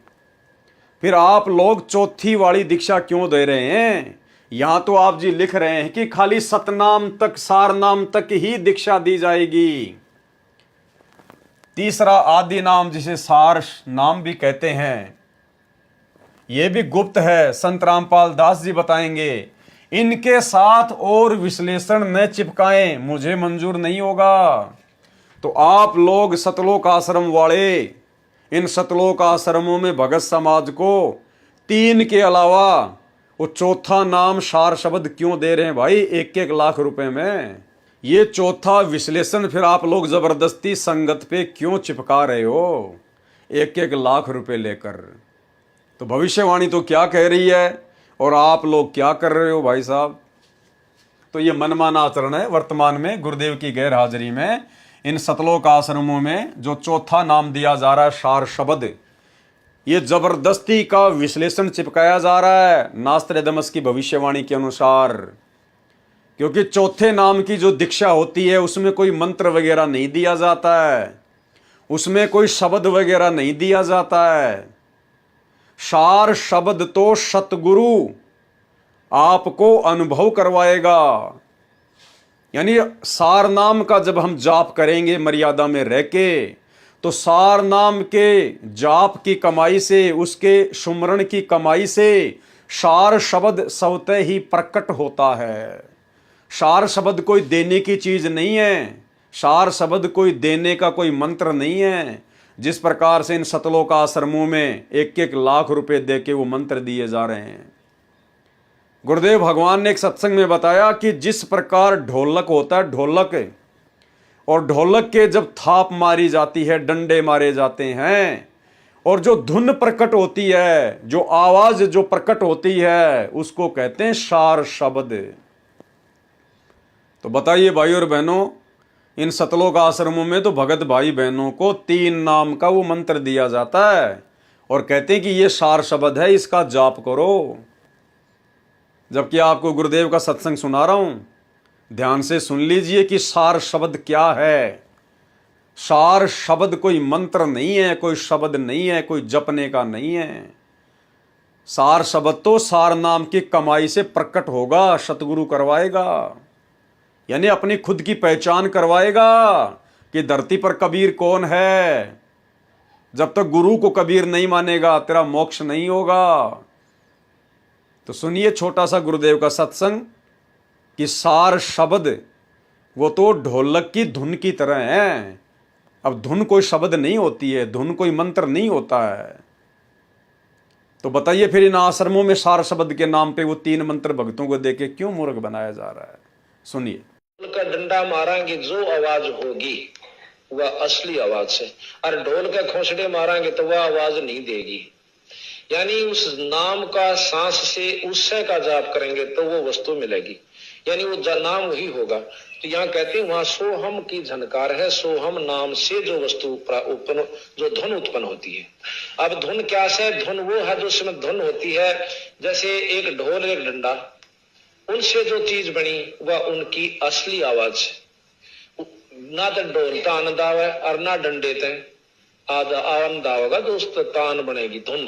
फिर आप लोग 4थी वाली दीक्षा क्यों दे रहे हैं? यहां तो आप जी लिख रहे हैं कि खाली सतनाम तक, सार नाम तक ही दीक्षा दी जाएगी। तीसरा आदि नाम, जिसे सार नाम भी कहते हैं, यह भी गुप्त है, संत रामपाल दास जी बताएंगे। इनके साथ और विश्लेषण न चिपकाएं, मुझे मंजूर नहीं होगा। तो आप लोग सतलोक आश्रम वाले इन सतलोक आश्रमों में भगत समाज को 3 के अलावा वो 4था नाम सार शब्द क्यों दे रहे हैं भाई 1-1 लाख रुपए में? ये 4था विश्लेषण फिर आप लोग जबरदस्ती संगत पे क्यों चिपका रहे हो 1-1 लाख रुपए लेकर? तो भविष्यवाणी तो क्या कह रही है और आप लोग क्या कर रहे हो भाई साहब? तो ये मनमाना आचरण है वर्तमान में गुरुदेव की गैर हाजिरी में। इन सतलोक आश्रमों में जो चौथा नाम दिया जा रहा है सार शब्द, ये जबरदस्ती का विश्लेषण चिपकाया जा रहा है नास्त्रदामस की भविष्यवाणी के अनुसार। क्योंकि चौथे नाम की जो दीक्षा होती है उसमें कोई मंत्र वगैरह नहीं दिया जाता है, उसमें कोई शब्द वगैरह नहीं दिया जाता है। सार शब्द तो सतगुरु आपको अनुभव करवाएगा। यानी सार नाम का जब हम जाप करेंगे मर्यादा में रह के, तो सार नाम के जाप की कमाई से, उसके सुमरण की कमाई से सार शब्द स्वतः ही प्रकट होता है। सार शब्द कोई देने की चीज नहीं है, सार शब्द कोई देने का कोई मंत्र नहीं है। जिस प्रकार से इन सतलोक आश्रमों में 1-1 लाख रुपए दे के वो मंत्र दिए जा रहे हैं। गुरुदेव भगवान ने एक सत्संग में बताया कि जिस प्रकार ढोलक होता है, ढोलक, और ढोलक के जब थाप मारी जाती है, डंडे मारे जाते हैं, और जो धुन प्रकट होती है, जो आवाज जो प्रकट होती है, उसको कहते हैं सार शब्द। तो बताइए भाई और बहनों, इन सतलोक आश्रमों में तो भगत भाई बहनों को 3 नाम का वो मंत्र दिया जाता है और कहते हैं कि ये सार शब्द है, इसका जाप करो। जबकि आपको गुरुदेव का सत्संग सुना रहा हूं, ध्यान से सुन लीजिए कि सार शब्द क्या है। सार शब्द कोई मंत्र नहीं है, कोई शब्द नहीं है, कोई जपने का नहीं है। सार शब्द तो सार नाम की कमाई से प्रकट होगा, सतगुरु करवाएगा। यानी अपनी खुद की पहचान करवाएगा कि धरती पर कबीर कौन है। जब तक गुरु को कबीर नहीं मानेगा तेरा मोक्ष नहीं होगा। तो सुनिए छोटा सा गुरुदेव का सत्संग कि सार शब्द वो तो ढोलक की धुन की तरह है। अब धुन कोई शब्द नहीं होती है, धुन कोई मंत्र नहीं होता है। तो बताइए फिर इन आश्रमों में सार शब्द के नाम पे वो 3 मंत्र भक्तों को देके क्यों मूर्ख बनाया जा रहा है। सुनिए। ढोल का डंडा मारांगे जो आवाज होगी वह असली आवाज है, और ढोल के खोसड़े मारांगे तो वह आवाज नहीं देगी। यानी उस नाम का सांस से उससे का जाप करेंगे तो वो वस्तु मिलेगी, यानी वो नाम वही होगा। तो यहाँ कहते हैं वहां सोहम की झनकार है, सोहम नाम से जो वस्तु उत्पन्न, जो धुन उत्पन्न होती है। अब धुन क्या है? धुन वो है जो उसमें धुन होती है, जैसे एक ढोल एक डंडा, उनसे जो चीज बनी वह उनकी असली आवाज है। ना तो ढोल तान दाव है और ना डंडे आवन दावेगा, दोस्त तान बनेगी धुन।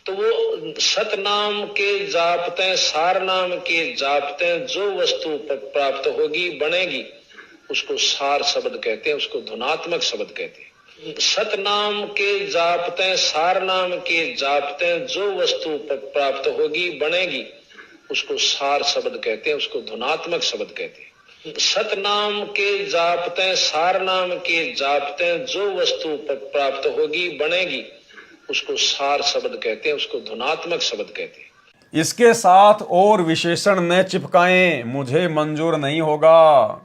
तो वो सतनाम के जापते, सार नाम के जापते जो वस्तु प्राप्त होगी बनेगी, उसको सार शब्द कहते हैं, उसको धुनात्मक शब्द कहते हैं। सतनाम के जापते, सार नाम के जापते जो वस्तु प्राप्त होगी बनेगी, उसको सार शब्द कहते हैं, उसको धुनात्मक शब्द कहते हैं। सतनाम के जापते, सार नाम के जापते जो वस्तु प्राप्त होगी बनेगी, उसको सार शब्द कहते हैं, उसको धुनात्मक शब्द कहते हैं। इसके साथ और विशेषण न चिपकाएं, मुझे मंजूर नहीं होगा।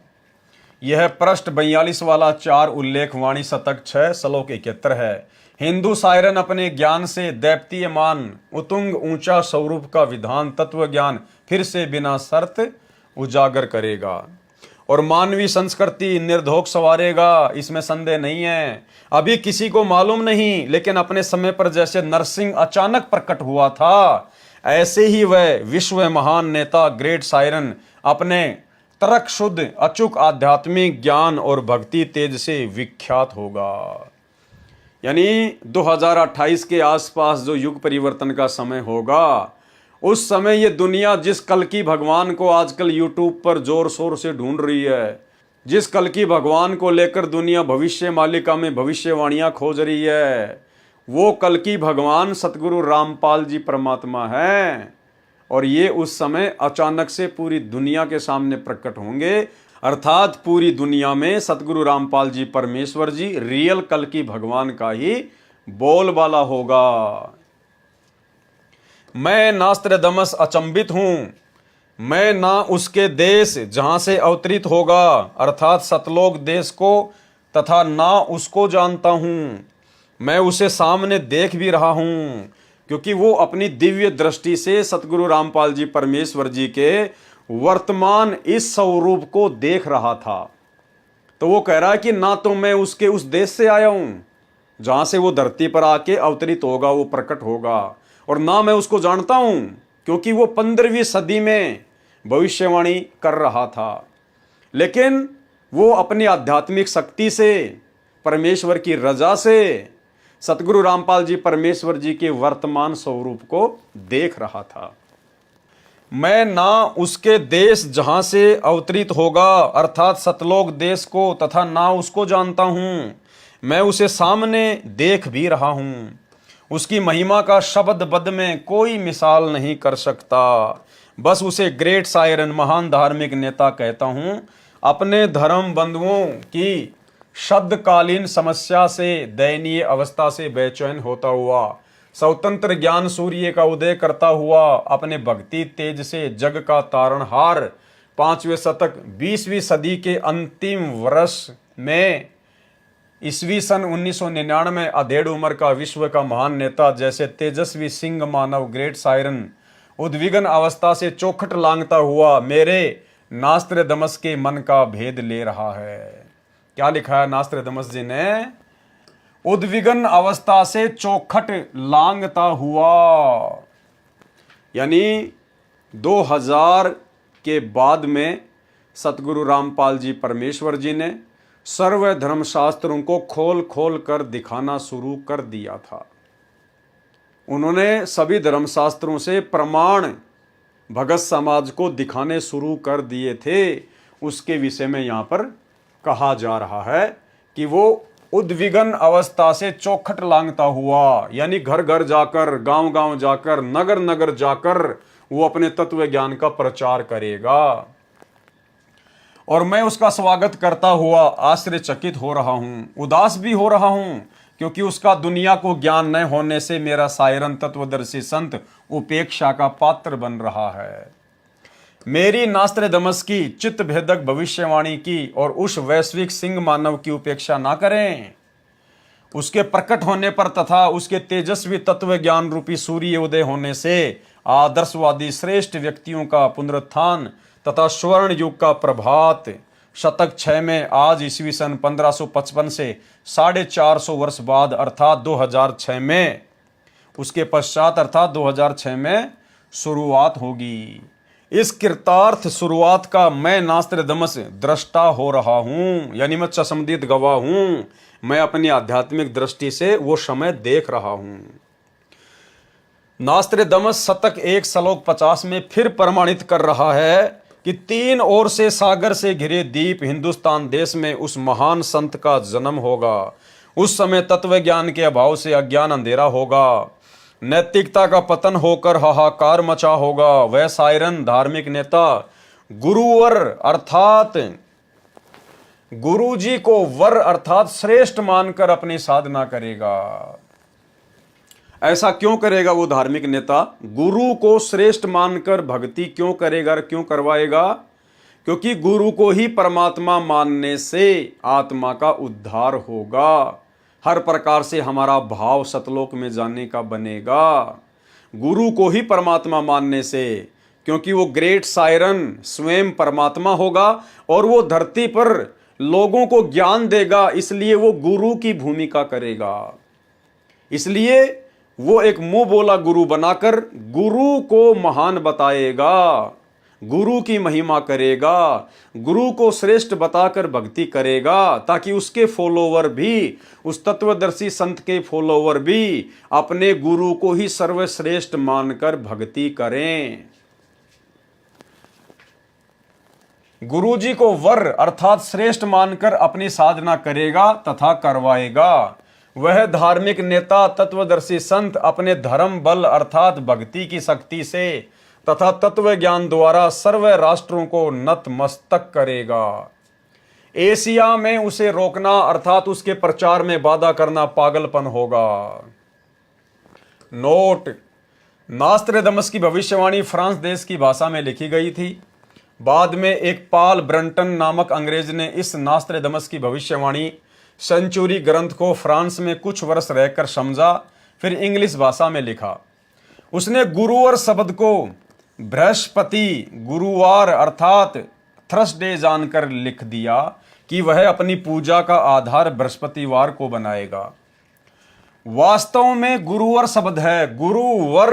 यह पृष्ठ 42 वाला 4 उल्लेख वाणी शतक 6 श्लोक 71 है। हिंदू सायरन अपने ज्ञान से दैप्तीयमान उतुंग ऊंचा स्वरूप का विधान तत्व ज्ञान फिर से बिना शर्त उजागर करेगा और मानवीय संस्कृति निर्धोक संवारेगा, इसमें संदेह नहीं है। अभी किसी को मालूम नहीं, लेकिन अपने समय पर जैसे नरसिंह अचानक प्रकट हुआ था, ऐसे ही वह विश्व महान नेता ग्रेट सायरन अपने तर्क शुद्ध अचूक आध्यात्मिक ज्ञान और भक्ति तेज से विख्यात होगा। यानी 2028 के आसपास जो युग परिवर्तन का समय होगा, उस समय ये दुनिया जिस कल की भगवान को आजकल यूट्यूब पर जोर शोर से ढूंढ रही है, जिस कल की भगवान को लेकर दुनिया भविष्य मालिका में भविष्यवाणियां खोज रही है, वो कल की भगवान सतगुरु रामपाल जी परमात्मा है। और ये उस समय अचानक से पूरी दुनिया के सामने प्रकट होंगे, अर्थात पूरी दुनिया में सतगुरु रामपाल जी परमेश्वर जी रियल कल की भगवान का ही बोलबाला होगा। मैं नास्त्रदामस अचंभित हूं, मैं ना उसके देश जहां से अवतरित होगा अर्थात सतलोक देश को तथा ना उसको जानता हूं। मैं उसे सामने देख भी रहा हूं, क्योंकि वो अपनी दिव्य दृष्टि से सतगुरु रामपाल जी परमेश्वर जी के वर्तमान इस स्वरूप को देख रहा था। तो वो कह रहा है कि ना तो मैं उसके उस देश से आया हूं जहां से वो धरती पर आके अवतरित होगा, वो प्रकट होगा, और ना मैं उसको जानता हूं, क्योंकि वो 15वीं सदी में भविष्यवाणी कर रहा था। लेकिन वो अपनी आध्यात्मिक शक्ति से, परमेश्वर की रजा से सतगुरु रामपाल जी परमेश्वर जी के वर्तमान स्वरूप को देख रहा था। मैं ना उसके देश जहां से अवतरित होगा अर्थात सतलोक देश को, तथा ना उसको जानता हूं, मैं उसे सामने देख भी रहा हूं। उसकी महिमा का शब्द बद में कोई मिसाल नहीं कर सकता। बस उसे ग्रेट सायरन, महान धार्मिक नेता कहता हूं। अपने धर्म बंधुओं की शब्दकालीन समस्या से, दयनीय अवस्था से बेचैन होता हुआ, स्वतंत्र ज्ञान सूर्य का उदय करता हुआ, अपने भक्ति तेज से जग का तारणहार, 5वें शतक 20वीं सदी के अंतिम वर्ष में ईस्वी सन 1999 अधेड़ उम्र का विश्व का महान नेता जैसे तेजस्वी सिंह मानव ग्रेट सायरन उद्विग्न अवस्था से चौखट लांघता हुआ मेरे नास्त्रदमस के मन का भेद ले रहा है। क्या लिखा है नास्त्रदमस जी ने? उद्विग्न अवस्था से चौखट लांघता हुआ, यानी 2000 के बाद में सतगुरु रामपाल जी परमेश्वर जी ने सर्व धर्मशास्त्रों को खोल खोल कर दिखाना शुरू कर दिया था। उन्होंने सभी धर्मशास्त्रों से प्रमाण भगत समाज को दिखाने शुरू कर दिए थे। उसके विषय में यहाँ पर कहा जा रहा है कि वो उद्विग्न अवस्था से चौखट लांघता हुआ, यानी घर घर जाकर, गांव गांव जाकर, नगर नगर जाकर वो अपने तत्व ज्ञान का प्रचार करेगा। और मैं उसका स्वागत करता हुआ आश्चर्यचकित हो रहा हूं, उदास भी हो रहा हूं, क्योंकि उसका दुनिया को ज्ञान न होने से मेरा सायरन तत्वदर्शी संत उपेक्षा का पात्र बन रहा है। मेरी नास्त्रदमस की चित्त भेदक भविष्यवाणी की और उस वैश्विक सिंह मानव की उपेक्षा ना करें। उसके प्रकट होने पर तथा उसके तेजस्वी तत्व ज्ञान रूपी सूर्य उदय होने से आदर्शवादी श्रेष्ठ व्यक्तियों का पुनरुत्थान तथा स्वर्ण युग का प्रभात शतक 6 में आज ईस्वी सन 1555 से 450 वर्ष बाद अर्थात 2006 में, उसके पश्चात अर्थात 2006 में शुरुआत होगी। इस कृतार्थ शुरुआत का मैं नास्त्रदमस दृष्टा हो रहा हूं, यानी मैं चश्मदीद गवाह हूं। मैं अपनी आध्यात्मिक दृष्टि से वो समय देख रहा हूं। नास्त्रदमस शतक 1 श्लोक 50 में फिर प्रमाणित कर रहा है कि 3 ओर से सागर से घिरे द्वीप हिंदुस्तान देश में उस महान संत का जन्म होगा। उस समय तत्व ज्ञान के अभाव से अज्ञान अंधेरा होगा, नैतिकता का पतन होकर हाहाकार मचा होगा। वह सायरन धार्मिक नेता गुरुवर अर्थात गुरु जी को वर अर्थात श्रेष्ठ मानकर अपनी साधना करेगा। ऐसा क्यों करेगा वो धार्मिक नेता? गुरु को श्रेष्ठ मानकर भक्ति क्यों करेगा, क्यों करवाएगा? क्योंकि गुरु को ही परमात्मा मानने से आत्मा का उद्धार होगा। हर प्रकार से हमारा भाव सतलोक में जाने का बनेगा गुरु को ही परमात्मा मानने से, क्योंकि वो ग्रेट सायरन स्वयं परमात्मा होगा और वो धरती पर लोगों को ज्ञान देगा, इसलिए वो गुरु की भूमिका करेगा। इसलिए वो एक मुंह बोला गुरु बनाकर गुरु को महान बताएगा, गुरु की महिमा करेगा, गुरु को श्रेष्ठ बताकर भक्ति करेगा, ताकि उसके फॉलोवर भी, उस तत्वदर्शी संत के फॉलोवर भी अपने गुरु को ही सर्वश्रेष्ठ मानकर भक्ति करें। गुरु जी को वर अर्थात श्रेष्ठ मानकर अपनी साधना करेगा तथा करवाएगा। वह धार्मिक नेता तत्वदर्शी संत अपने धर्म बल अर्थात भक्ति की शक्ति से तथा तत्व ज्ञान द्वारा सर्व राष्ट्रों को नतमस्तक करेगा। एशिया में उसे रोकना अर्थात उसके प्रचार में बाधा करना पागलपन होगा। नोट: नास्त्रदमस की भविष्यवाणी फ्रांस देश की भाषा में लिखी गई थी। बाद में एक पॉल ब्रंटन नामक अंग्रेज ने इस नास्त्रदमस की भविष्यवाणी सेंचुरी ग्रंथ को फ्रांस में कुछ वर्ष रहकर समझा, फिर इंग्लिश भाषा में लिखा। उसने गुरुवार शब्द को बृहस्पति गुरुवार अर्थात थर्सडे जानकर लिख दिया कि वह अपनी पूजा का आधार बृहस्पतिवार को बनाएगा। वास्तव में गुरुवर शब्द है गुरुवर,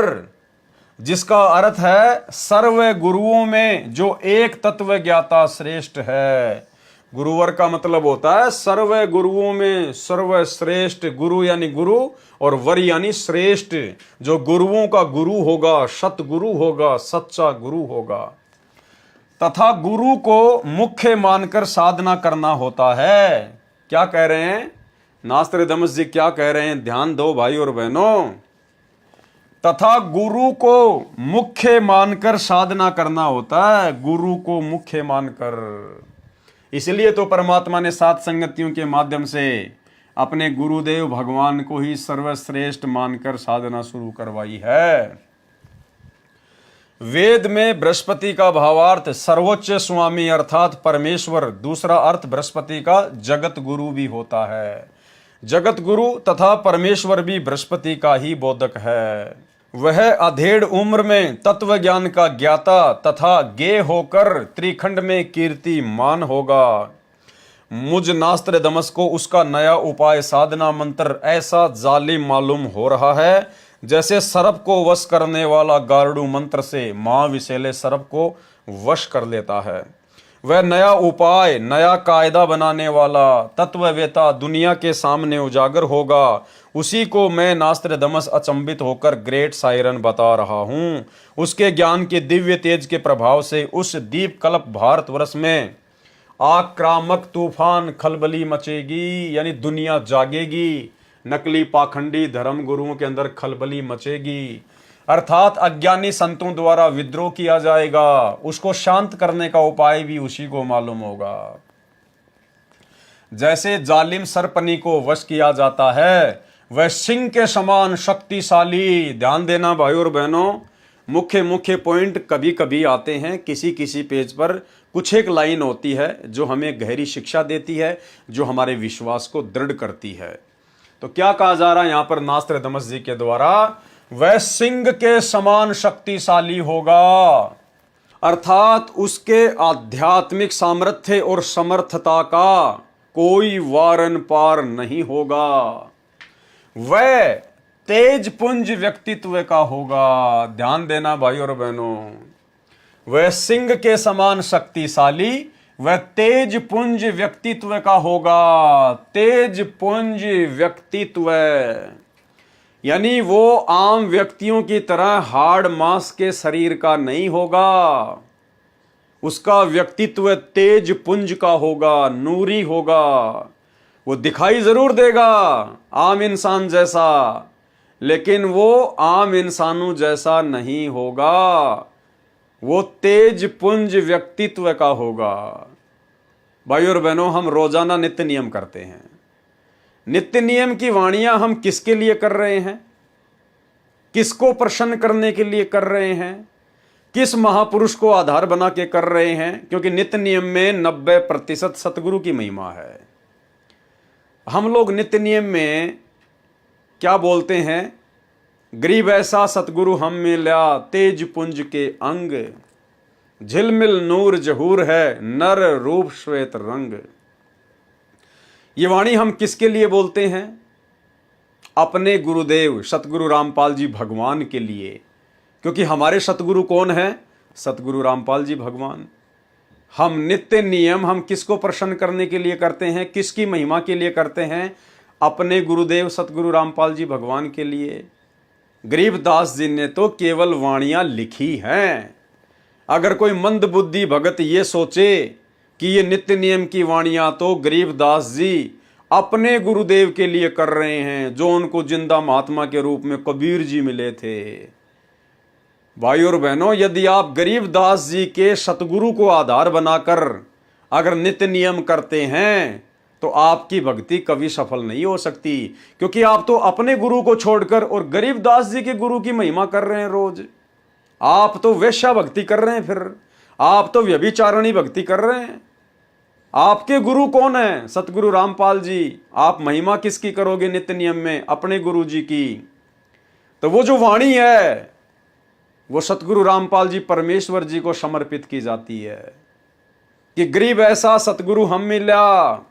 जिसका अर्थ है सर्व गुरुओं में जो एक तत्व ज्ञाता श्रेष्ठ है। गुरुवर का मतलब होता है सर्व गुरुओं में सर्वश्रेष्ठ। गुरु यानी गुरु और वर यानी श्रेष्ठ, जो गुरुओं का गुरु होगा, सतगुरु होगा, सच्चा गुरु होगा। तथा गुरु को मुख्य मानकर साधना करना होता है। क्या कह रहे हैं नास्त्रदामस जी, क्या कह रहे हैं? ध्यान दो भाई और बहनों। तथा गुरु को मुख्य मानकर साधना करना होता है, गुरु को मुख्य मानकर। इसलिए तो परमात्मा ने 7 संगतियों के माध्यम से अपने गुरुदेव भगवान को ही सर्वश्रेष्ठ मानकर साधना शुरू करवाई है। वेद में बृहस्पति का भावार्थ सर्वोच्च स्वामी अर्थात परमेश्वर, दूसरा अर्थ बृहस्पति का जगत गुरु भी होता है। जगत गुरु तथा परमेश्वर भी बृहस्पति का ही बोधक है। वह अधेड़ उम्र में तत्व ज्ञान का ज्ञाता तथा ज्ञेय होकर त्रिखंड में कीर्तिमान होगा। मुझ नास्त्रदामस को उसका नया उपाय साधना मंत्र ऐसा जालिम मालूम हो रहा है जैसे सर्प को वश करने वाला गारुड़ मंत्र से महाविशैले सर्प को वश कर लेता है। वह नया उपाय, नया कायदा बनाने वाला तत्ववेता दुनिया के सामने उजागर होगा। उसी को मैं नास्त्रदामस अचंभित होकर ग्रेट सायरन बता रहा हूँ। उसके ज्ञान के दिव्य तेज के प्रभाव से उस दीप कल्प भारतवर्ष में आक्रामक तूफान खलबली मचेगी, यानी दुनिया जागेगी। नकली पाखंडी धर्म गुरुओं के अंदर खलबली मचेगी, अर्थात अज्ञानी संतों द्वारा विद्रोह किया जाएगा। उसको शांत करने का उपाय भी उसी को मालूम होगा। जैसे जालिम सरपनी को वश किया जाता है, वह सिंह के समान शक्तिशाली। ध्यान देना भाई और बहनों, मुख्य मुख्य पॉइंट कभी कभी आते हैं, किसी किसी पेज पर कुछ एक लाइन होती है जो हमें गहरी शिक्षा देती है, जो हमारे विश्वास को दृढ़ करती है। तो क्या कहा जा रहा है यहां पर नास्त्रदामस जी के द्वारा? वह सिंह के समान शक्तिशाली होगा, अर्थात उसके आध्यात्मिक सामर्थ्य और समर्थता का कोई वारन पार नहीं होगा। वह तेज पुंज व्यक्तित्व का होगा। ध्यान देना भाई और बहनों, वह सिंह के समान शक्तिशाली, वह तेज पुंज व्यक्तित्व का होगा। तेज पुंज व्यक्तित्व यानी वो आम व्यक्तियों की तरह हाड़ मांस के शरीर का नहीं होगा। उसका व्यक्तित्व तेज पुंज का होगा, नूरी होगा। वो दिखाई जरूर देगा आम इंसान जैसा, लेकिन वो आम इंसानों जैसा नहीं होगा। वो तेज पुंज व्यक्तित्व का होगा। भाई और बहनों, हम रोजाना नित्य नियम करते हैं। नित्य नियम की वाणियां हम किसके लिए कर रहे हैं? किसको प्रसन्न करने के लिए कर रहे हैं? किस महापुरुष को आधार बना के कर रहे हैं? क्योंकि नित्य नियम में 90% सतगुरु की महिमा है। हम लोग नित्य नियम में क्या बोलते हैं? गरीब ऐसा सतगुरु हम मिला तेज पुंज के अंग, झिलमिल नूर जहूर है नर रूप श्वेत रंग। ये वाणी हम किसके लिए बोलते हैं? अपने गुरुदेव सतगुरु रामपाल जी भगवान के लिए। क्योंकि हमारे सतगुरु कौन है? सतगुरु रामपाल जी भगवान। हम नित्य नियम हम किसको प्रसन्न करने के लिए करते हैं? किसकी महिमा के लिए करते हैं? अपने गुरुदेव सतगुरु रामपाल जी भगवान के लिए। गरीबदास जी ने तो केवल वाणियां लिखी हैं। अगर कोई मंद बुद्धि भगत ये सोचे कि ये नित्य नियम की वाणियां तो गरीबदास जी अपने गुरुदेव के लिए कर रहे हैं, जो उनको जिंदा महात्मा के रूप में कबीर जी मिले थे। भाई और बहनों, यदि आप गरीबदास जी के सतगुरु को आधार बनाकर अगर नित्य नियम करते हैं तो आपकी भक्ति कभी सफल नहीं हो सकती। क्योंकि आप तो अपने गुरु को छोड़कर और गरीबदास जी के गुरु की महिमा कर रहे हैं रोज। आप तो वेश्या भक्ति कर रहे हैं, फिर आप तो व्यभिचारणी भक्ति कर रहे हैं। आपके गुरु कौन है? सतगुरु रामपाल जी। आप महिमा किसकी करोगे नित्य नियम में? अपने गुरु जी की। तो वो जो वाणी है वो सतगुरु रामपाल जी परमेश्वर जी को समर्पित की जाती है। कि गरीब ऐसा सतगुरु हम मिला,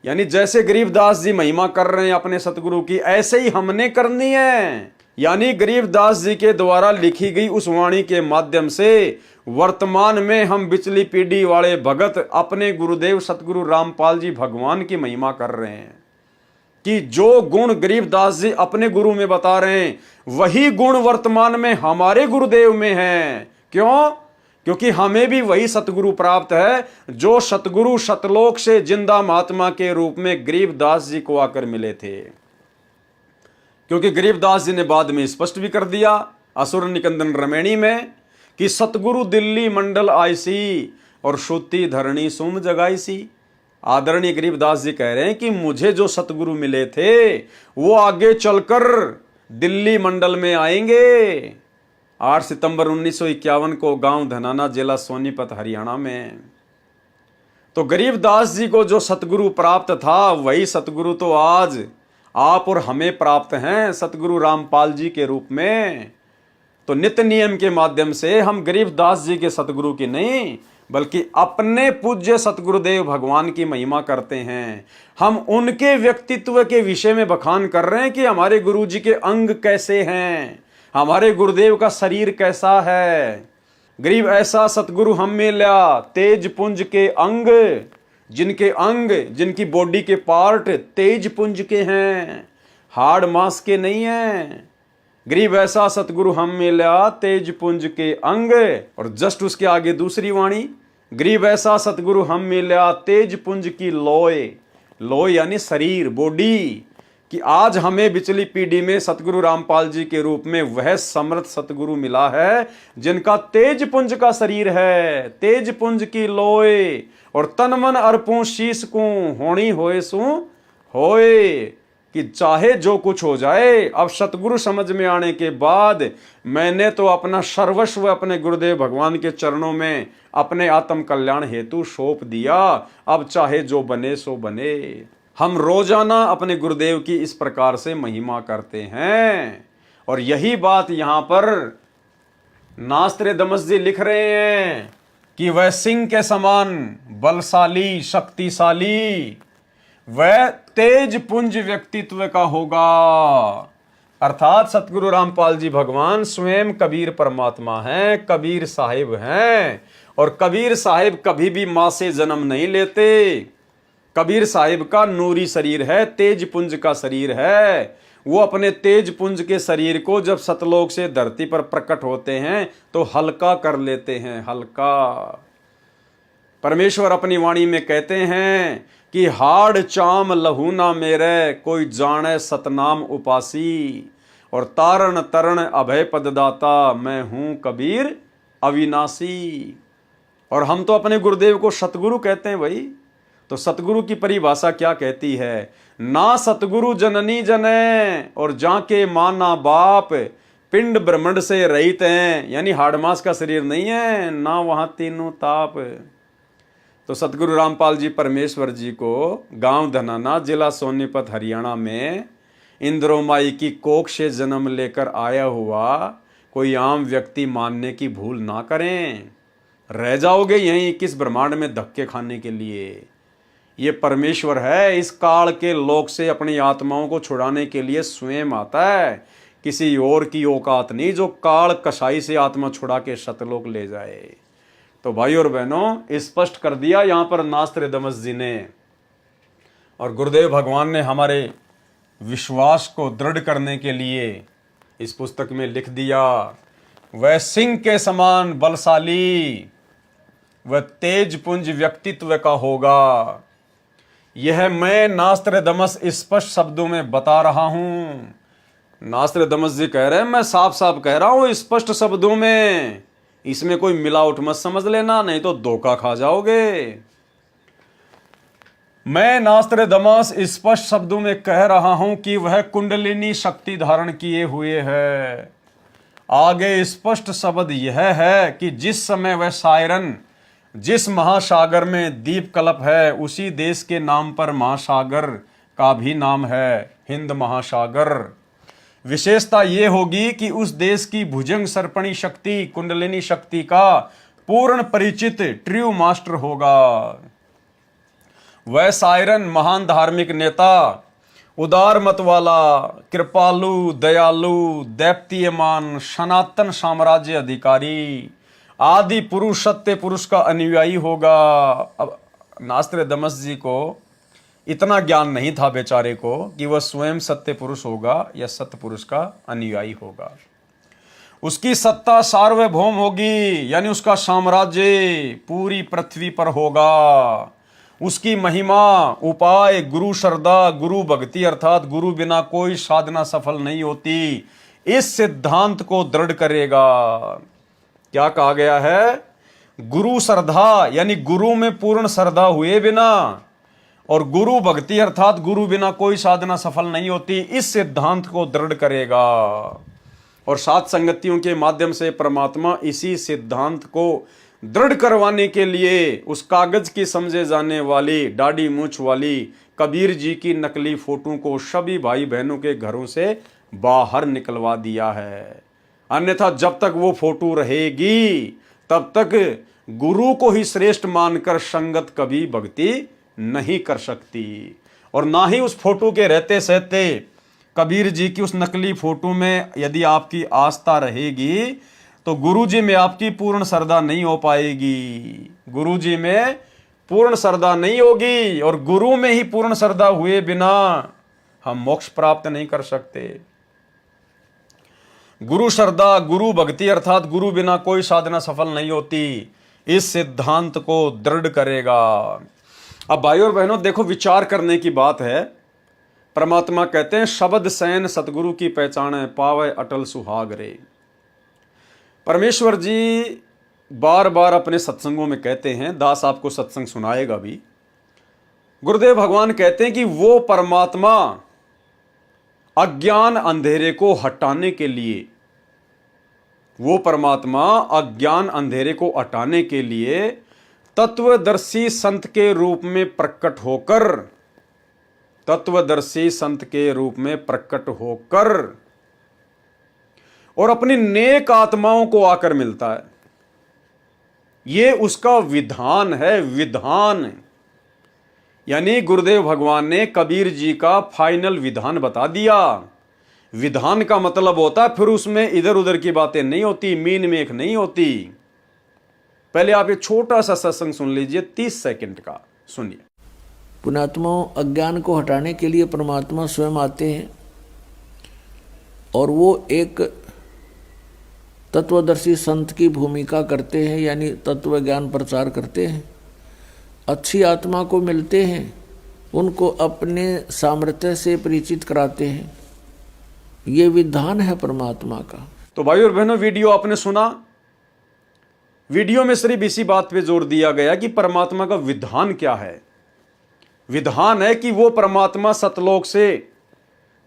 यानी जैसे गरीबदास जी महिमा कर रहे हैं अपने सतगुरु की, ऐसे ही हमने करनी है। यानी गरीबदास जी के द्वारा लिखी गई उस वाणी के माध्यम से वर्तमान में हम बिचली पीढ़ी वाले भगत अपने गुरुदेव सतगुरु रामपाल जी भगवान की महिमा कर रहे हैं कि जो गुण गरीबदास जी अपने गुरु में बता रहे हैं वही गुण वर्तमान में हमारे गुरुदेव में हैं। क्यों? क्योंकि हमें भी वही सतगुरु प्राप्त है जो सतगुरु सतलोक से जिंदा महात्मा के रूप में गरीबदास जी को आकर मिले थे। क्योंकि गरीबदास जी ने बाद में स्पष्ट भी कर दिया असुर निकंदन रमैणी में कि सतगुरु दिल्ली मंडल आईसी और श्रुति धरणी सुम जगाईसी। आदरणीय गरीबदास जी कह रहे हैं कि मुझे जो सतगुरु मिले थे वो आगे चलकर दिल्ली मंडल में आएंगे। 8 सितंबर 1951 को गांव धनाना, जिला सोनीपत, हरियाणा में। तो गरीबदास जी को जो सतगुरु प्राप्त था वही सतगुरु तो आज आप और हमें प्राप्त हैं सतगुरु रामपाल जी के रूप में। तो नित्य नियम के माध्यम से हम गरीबदास जी के सतगुरु की नहीं बल्कि अपने पूज्य सतगुरुदेव भगवान की महिमा करते हैं। हम उनके व्यक्तित्व के विषय में बखान कर रहे हैं कि हमारे गुरु जी के अंग कैसे हैं, हमारे गुरुदेव का शरीर कैसा है। गरीब ऐसा सतगुरु हम मिला, तेज पुंज के अंग, जिनकी बॉडी के पार्ट तेज पुंज के हैं, हार्ड मांस के नहीं हैं। गरीब ऐसा सतगुरु हम मिला, तेज पुंज के अंग। और जस्ट उसके आगे दूसरी वाणी, गरीब ऐसा सतगुरु हम मिला, तेज पुंज की लोय। लोय यानी शरीर, बॉडी। कि आज हमें बिचली पीढ़ी में सतगुरु रामपाल जी के रूप में वह समर्थ सतगुरु मिला है जिनका तेज पुंज का शरीर है, तेज पुंज की लोय। और तन मन अर्पूं शीस को होनी होए सु होए, कि चाहे जो कुछ हो जाए। अब सतगुरु समझ में आने के बाद मैंने तो अपना सर्वस्व अपने गुरुदेव भगवान के चरणों में अपने आत्म कल्याण हेतु सौंप दिया। अब चाहे जो बने सो बने। हम रोजाना अपने गुरुदेव की इस प्रकार से महिमा करते हैं। और यही बात यहां पर नास्त्रे दमस जी लिख रहे हैं कि वह सिंह के समान बलशाली, शक्तिशाली, वह तेज पुंज व्यक्तित्व का होगा। अर्थात सतगुरु रामपाल जी भगवान स्वयं कबीर परमात्मा हैं, कबीर साहिब हैं। और कबीर साहिब कभी भी मां से जन्म नहीं लेते। कबीर साहिब का नूरी शरीर है, तेज पुंज का शरीर है। वो अपने तेज पुंज के शरीर को जब सतलोक से धरती पर प्रकट होते हैं तो हल्का कर लेते हैं, हल्का। परमेश्वर अपनी वाणी में कहते हैं कि हाड़ चाम लहू ना मेरे, कोई जाने सतनाम उपासी। और तारण तरण अभय पददाता, मैं हूं कबीर अविनाशी। और हम तो अपने गुरुदेव को सतगुरु कहते हैं भाई। तो सतगुरु की परिभाषा क्या कहती है? ना सतगुरु जननी जने, और जाके मां ना बाप, पिंड ब्रह्मंड से रहित हैं, यानी हाड़मास का शरीर नहीं है, ना वहां तीनों ताप। तो सतगुरु रामपाल जी परमेश्वर जी को गांव धनाना, जिला सोनीपत, हरियाणा में इंद्रोमाई की कोख से जन्म लेकर आया हुआ कोई आम व्यक्ति मानने की भूल ना करें। रह जाओगे यहीं किस ब्रह्मांड में धक्के खाने के लिए। ये परमेश्वर है, इस काल के लोक से अपनी आत्माओं को छुड़ाने के लिए स्वयं आता है। किसी और की औकात नहीं जो काल कसाई से आत्मा छुड़ा के सतलोक ले जाए। तो भाई और बहनों, स्पष्ट कर दिया यहां पर नास्त्रे दमस जी ने। और गुरुदेव भगवान ने हमारे विश्वास को दृढ़ करने के लिए इस पुस्तक में लिख दिया, वह सिंह के समान बलशाली, वह तेज पुंज व्यक्तित्व का होगा। यह मैं नास्त्रे दमस स्पष्ट शब्दों में बता रहा हूं। नास्त्रे दमस जी कह रहे हैं, मैं साफ साफ कह रहा हूं स्पष्ट शब्दों में, इसमें कोई मिलावट मत समझ लेना, नहीं तो धोखा खा जाओगे। मैं नास्त्रे दमस स्पष्ट शब्दों में कह रहा हूं कि वह कुंडलिनी शक्ति धारण किए हुए है। आगे स्पष्ट शब्द यह है कि जिस समय वह सायरन जिस महासागर में दीप कल्प है उसी देश के नाम पर महासागर का भी नाम है, हिंद महासागर। विशेषता ये होगी कि उस देश की भुजंग सर्पणी शक्ति, कुंडलिनी शक्ति का पूर्ण परिचित ट्रू मास्टर होगा। वह सायरन महान धार्मिक नेता, उदार मत वाला, कृपालु, दयालु, दैप्तियमान, सनातन साम्राज्य अधिकारी, आदि पुरुष, सत्य पुरुष का अनुयायी होगा। अब नास्त्रदमस जी को इतना ज्ञान नहीं था बेचारे को कि वह स्वयं सत्य पुरुष होगा या सत्य पुरुष का अनुयायी होगा। उसकी सत्ता सार्वभौम होगी, यानी उसका साम्राज्य पूरी पृथ्वी पर होगा। उसकी महिमा, उपाय, गुरु श्रद्धा, गुरु भक्ति अर्थात गुरु बिना कोई साधना सफल नहीं होती, इस सिद्धांत को दृढ़ करेगा। क्या कहा गया है? गुरु श्रद्धा यानी गुरु में पूर्ण श्रद्धा हुए बिना, और गुरु भक्ति अर्थात गुरु बिना कोई साधना सफल नहीं होती, इस सिद्धांत को दृढ़ करेगा। और सात संगतियों के माध्यम से परमात्मा इसी सिद्धांत को दृढ़ करवाने के लिए उस कागज की समझे जाने वाली दाढ़ी मूंछ वाली कबीर जी की नकली फोटो को सभी भाई बहनों के घरों से बाहर निकलवा दिया है। अन्यथा जब तक वो फोटो रहेगी तब तक गुरु को ही श्रेष्ठ मानकर संगत कभी भक्ति नहीं कर सकती। और ना ही उस फोटो के रहते सहते कबीर जी की उस नकली फोटो में यदि आपकी आस्था रहेगी तो गुरु जी में आपकी पूर्ण श्रद्धा नहीं हो पाएगी। गुरु जी में पूर्ण श्रद्धा नहीं होगी, और गुरु में ही पूर्ण श्रद्धा हुए बिना हम मोक्ष प्राप्त नहीं कर सकते। गुरु श्रद्धा, गुरु भक्ति अर्थात गुरु बिना कोई साधना सफल नहीं होती, इस सिद्धांत को दृढ़ करेगा। अब भाइयों और बहनों देखो, विचार करने की बात है। परमात्मा कहते हैं शब्द सैन सतगुरु की पहचान है, पावे अटल सुहाग रे। परमेश्वर जी बार बार अपने सत्संगों में कहते हैं, दास आपको सत्संग सुनाएगा भी। गुरुदेव भगवान कहते हैं कि वो परमात्मा अज्ञान अंधेरे को हटाने के लिए, वो परमात्मा अज्ञान अंधेरे को हटाने के लिए तत्वदर्शी संत के रूप में प्रकट होकर, तत्वदर्शी संत के रूप में प्रकट होकर और अपनी नेक आत्माओं को आकर मिलता है। ये उसका विधान है, विधान। यानी गुरुदेव भगवान ने कबीर जी का फाइनल विधान बता दिया। विधान का मतलब होता है फिर उसमें इधर उधर की बातें नहीं होती, मीन मेख नहीं होती। पहले आप ये छोटा सा सत्संग सुन लीजिए, 30 सेकंड का सुनिए। पुण्यात्माओं, अज्ञान को हटाने के लिए परमात्मा स्वयं आते हैं और वो एक तत्वदर्शी संत की भूमिका करते हैं, यानी तत्व ज्ञान प्रचार करते हैं। अच्छी आत्मा को मिलते हैं, उनको अपने सामर्थ्य से परिचित कराते हैं। ये विधान है परमात्मा का। तो भाई और बहनों, वीडियो आपने सुना। वीडियो में सिर्फ इसी बात पे जोर दिया गया कि परमात्मा का विधान क्या है। विधान है कि वो परमात्मा सतलोक से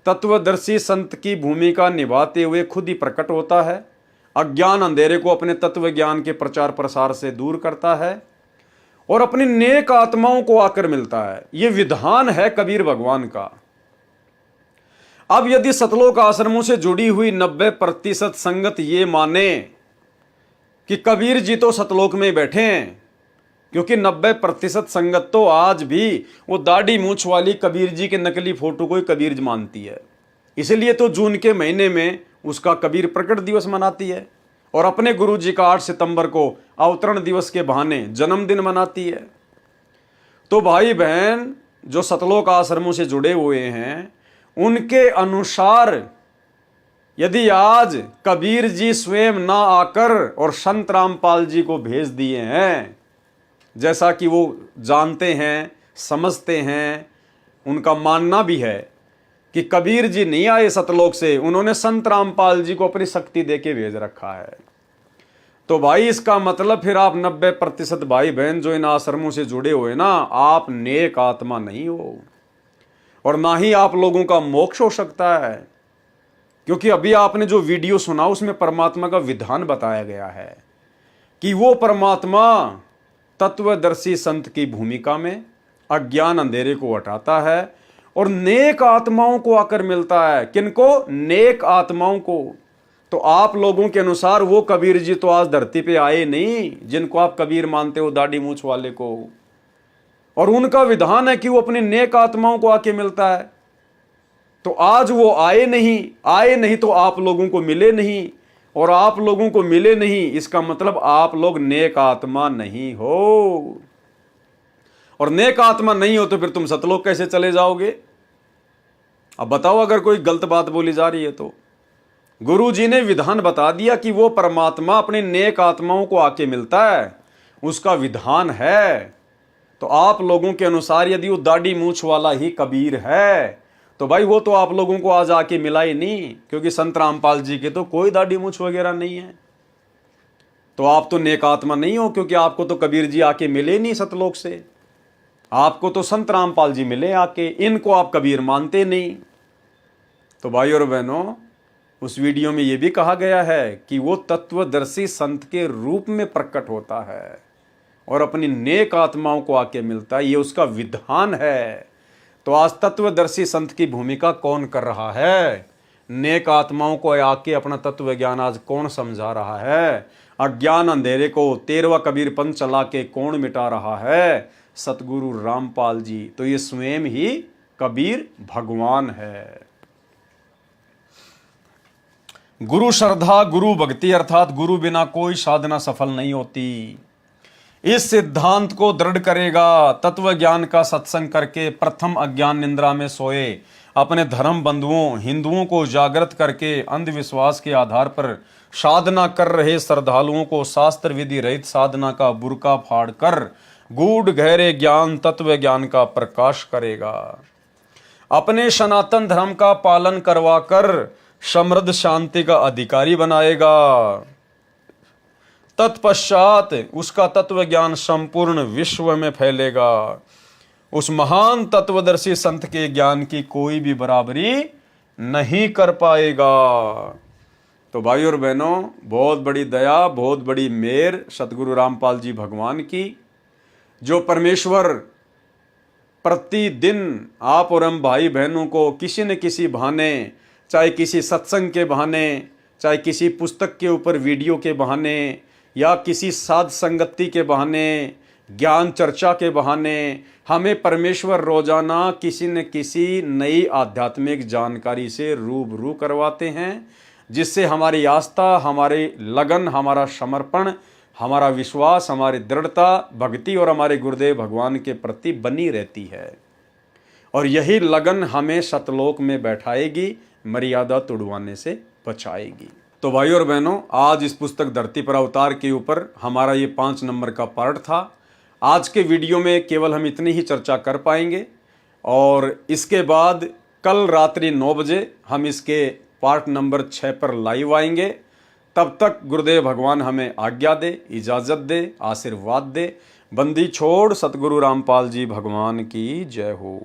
तत्वदर्शी संत की भूमिका निभाते हुए खुद ही प्रकट होता है, अज्ञान अंधेरे को अपने तत्व ज्ञान के प्रचार प्रसार से दूर करता है और अपनी नेक आत्माओं को आकर मिलता है। यह विधान है कबीर भगवान का। अब यदि सतलोक आश्रमों से जुड़ी हुई 90% संगत ये माने कि कबीर जी तो सतलोक में बैठे हैं, क्योंकि 90% संगत तो आज भी वो दाढ़ी मूंछ वाली कबीर जी के नकली फोटो को ही कबीर मानती है। इसलिए तो जून के महीने में उसका कबीर प्रकट दिवस मनाती है और अपने गुरु जी का 8 सितंबर को अवतरण दिवस के बहाने जन्मदिन मनाती है। तो भाई बहन जो सतलोक आश्रमों से जुड़े हुए हैं, उनके अनुसार यदि आज कबीर जी स्वयं ना आकर और संत रामपाल जी को भेज दिए हैं, जैसा कि वो जानते हैं, समझते हैं, उनका मानना भी है कि कबीर जी नहीं आए सतलोक से, उन्होंने संत रामपाल जी को अपनी शक्ति देके भेज रखा है। तो भाई इसका मतलब फिर आप 90% भाई बहन जो इन आश्रमों से जुड़े हुए ना, आप नेक आत्मा नहीं हो और ना ही आप लोगों का मोक्ष हो सकता है। क्योंकि अभी आपने जो वीडियो सुना उसमें परमात्मा का विधान बताया गया है कि वो परमात्मा तत्वदर्शी संत की भूमिका में अज्ञान अंधेरे को हटाता है और नेक आत्माओं को आकर मिलता है। किनको? नेक आत्माओं को। तो तो आप लोगों के अनुसार वो कबीर जी तो आज धरती पे आए नहीं जिनको आप कबीर मानते हो, दाढ़ी मूछ वाले को। और उनका विधान है कि वो अपनी नेक आत्माओं को आके मिलता है। तो आज वो आए नहीं तो आप लोगों को मिले नहीं, और आप लोगों को मिले नहीं इसका मतलब आप लोग नेक आत्मा नहीं हो। और नेक आत्मा नहीं हो तो फिर तुम सतलोक कैसे चले जाओगे? अब बताओ, अगर कोई गलत बात बोली जा रही है तो गुरु जी ने विधान बता दिया कि वो परमात्मा अपने नेक आत्माओं को आके मिलता है, उसका विधान है। तो आप लोगों के अनुसार यदि वो दाढ़ी मूछ वाला ही कबीर है तो भाई वो तो आप लोगों को आज आके मिला ही नहीं, क्योंकि संत रामपाल जी के तो कोई दाढ़ी मूछ वगैरह नहीं है। तो आप तो नेक आत्मा नहीं हो, क्योंकि आपको तो कबीर जी आके मिले नहीं सतलोक से, आपको तो संत रामपाल जी मिले आके, इनको आप कबीर मानते नहीं। तो भाई और बहनों, उस वीडियो में यह भी कहा गया है कि वो तत्वदर्शी संत के रूप में प्रकट होता है और अपनी नेक आत्माओं को आके मिलता है, ये उसका विधान है। तो आज तत्वदर्शी संत की भूमिका कौन कर रहा है? नेक आत्माओं को आके अपना तत्व ज्ञान आज कौन समझा रहा है? अज्ञान अंधेरे को 13वां कबीर पंथ चला के कौन मिटा रहा है? सतगुरु रामपाल जी। तो ये स्वयं ही कबीर भगवान है। गुरु श्रद्धा, गुरु भक्ति अर्थात गुरु बिना कोई साधना सफल नहीं होती। इस सिद्धांत को दृढ़ करेगा तत्व ज्ञान का सत्संग करके प्रथम अज्ञान निंद्रा में सोए अपने धर्म बंधुओं हिंदुओं को जागृत करके अंधविश्वास के आधार पर साधना कर रहे श्रद्धालुओं को शास्त्र विधि रहित साधना का बुर्का फाड़ कर गूढ़ गहरे ज्ञान तत्व ज्ञान का प्रकाश करेगा। अपने सनातन धर्म का पालन करवा कर समृद्ध शांति का अधिकारी बनाएगा। तत्पश्चात उसका तत्व ज्ञान संपूर्ण विश्व में फैलेगा। उस महान तत्वदर्शी संत के ज्ञान की कोई भी बराबरी नहीं कर पाएगा। तो भाई और बहनों, बहुत बड़ी दया, बहुत बड़ी मेहर सतगुरु रामपाल जी भगवान की, जो परमेश्वर प्रतिदिन आप और हम भाई बहनों को किसी न किसी बहाने, चाहे किसी सत्संग के बहाने, चाहे किसी पुस्तक के ऊपर वीडियो के बहाने, या किसी साध संगति के बहाने, ज्ञान चर्चा के बहाने, हमें परमेश्वर रोजाना किसी न किसी नई आध्यात्मिक जानकारी से रूबरू करवाते हैं, जिससे हमारी आस्था, हमारी लगन, हमारा समर्पण, हमारा विश्वास, हमारी दृढ़ता, भक्ति और हमारे गुरुदेव भगवान के प्रति बनी रहती है। और यही लगन हमें सतलोक में बैठाएगी, मर्यादा तुड़वाने से बचाएगी। तो भाई और बहनों, आज इस पुस्तक धरती पर अवतार के ऊपर हमारा ये 5 नंबर का पार्ट था। आज के वीडियो में केवल हम इतनी ही चर्चा कर पाएंगे, और इसके बाद कल रात्रि 9 बजे हम इसके पार्ट नंबर 6 पर लाइव आएंगे। तब तक गुरुदेव भगवान हमें आज्ञा दे, इजाज़त दे, आशीर्वाद दे। बंदी छोड़ सतगुरु रामपाल जी भगवान की जय हो।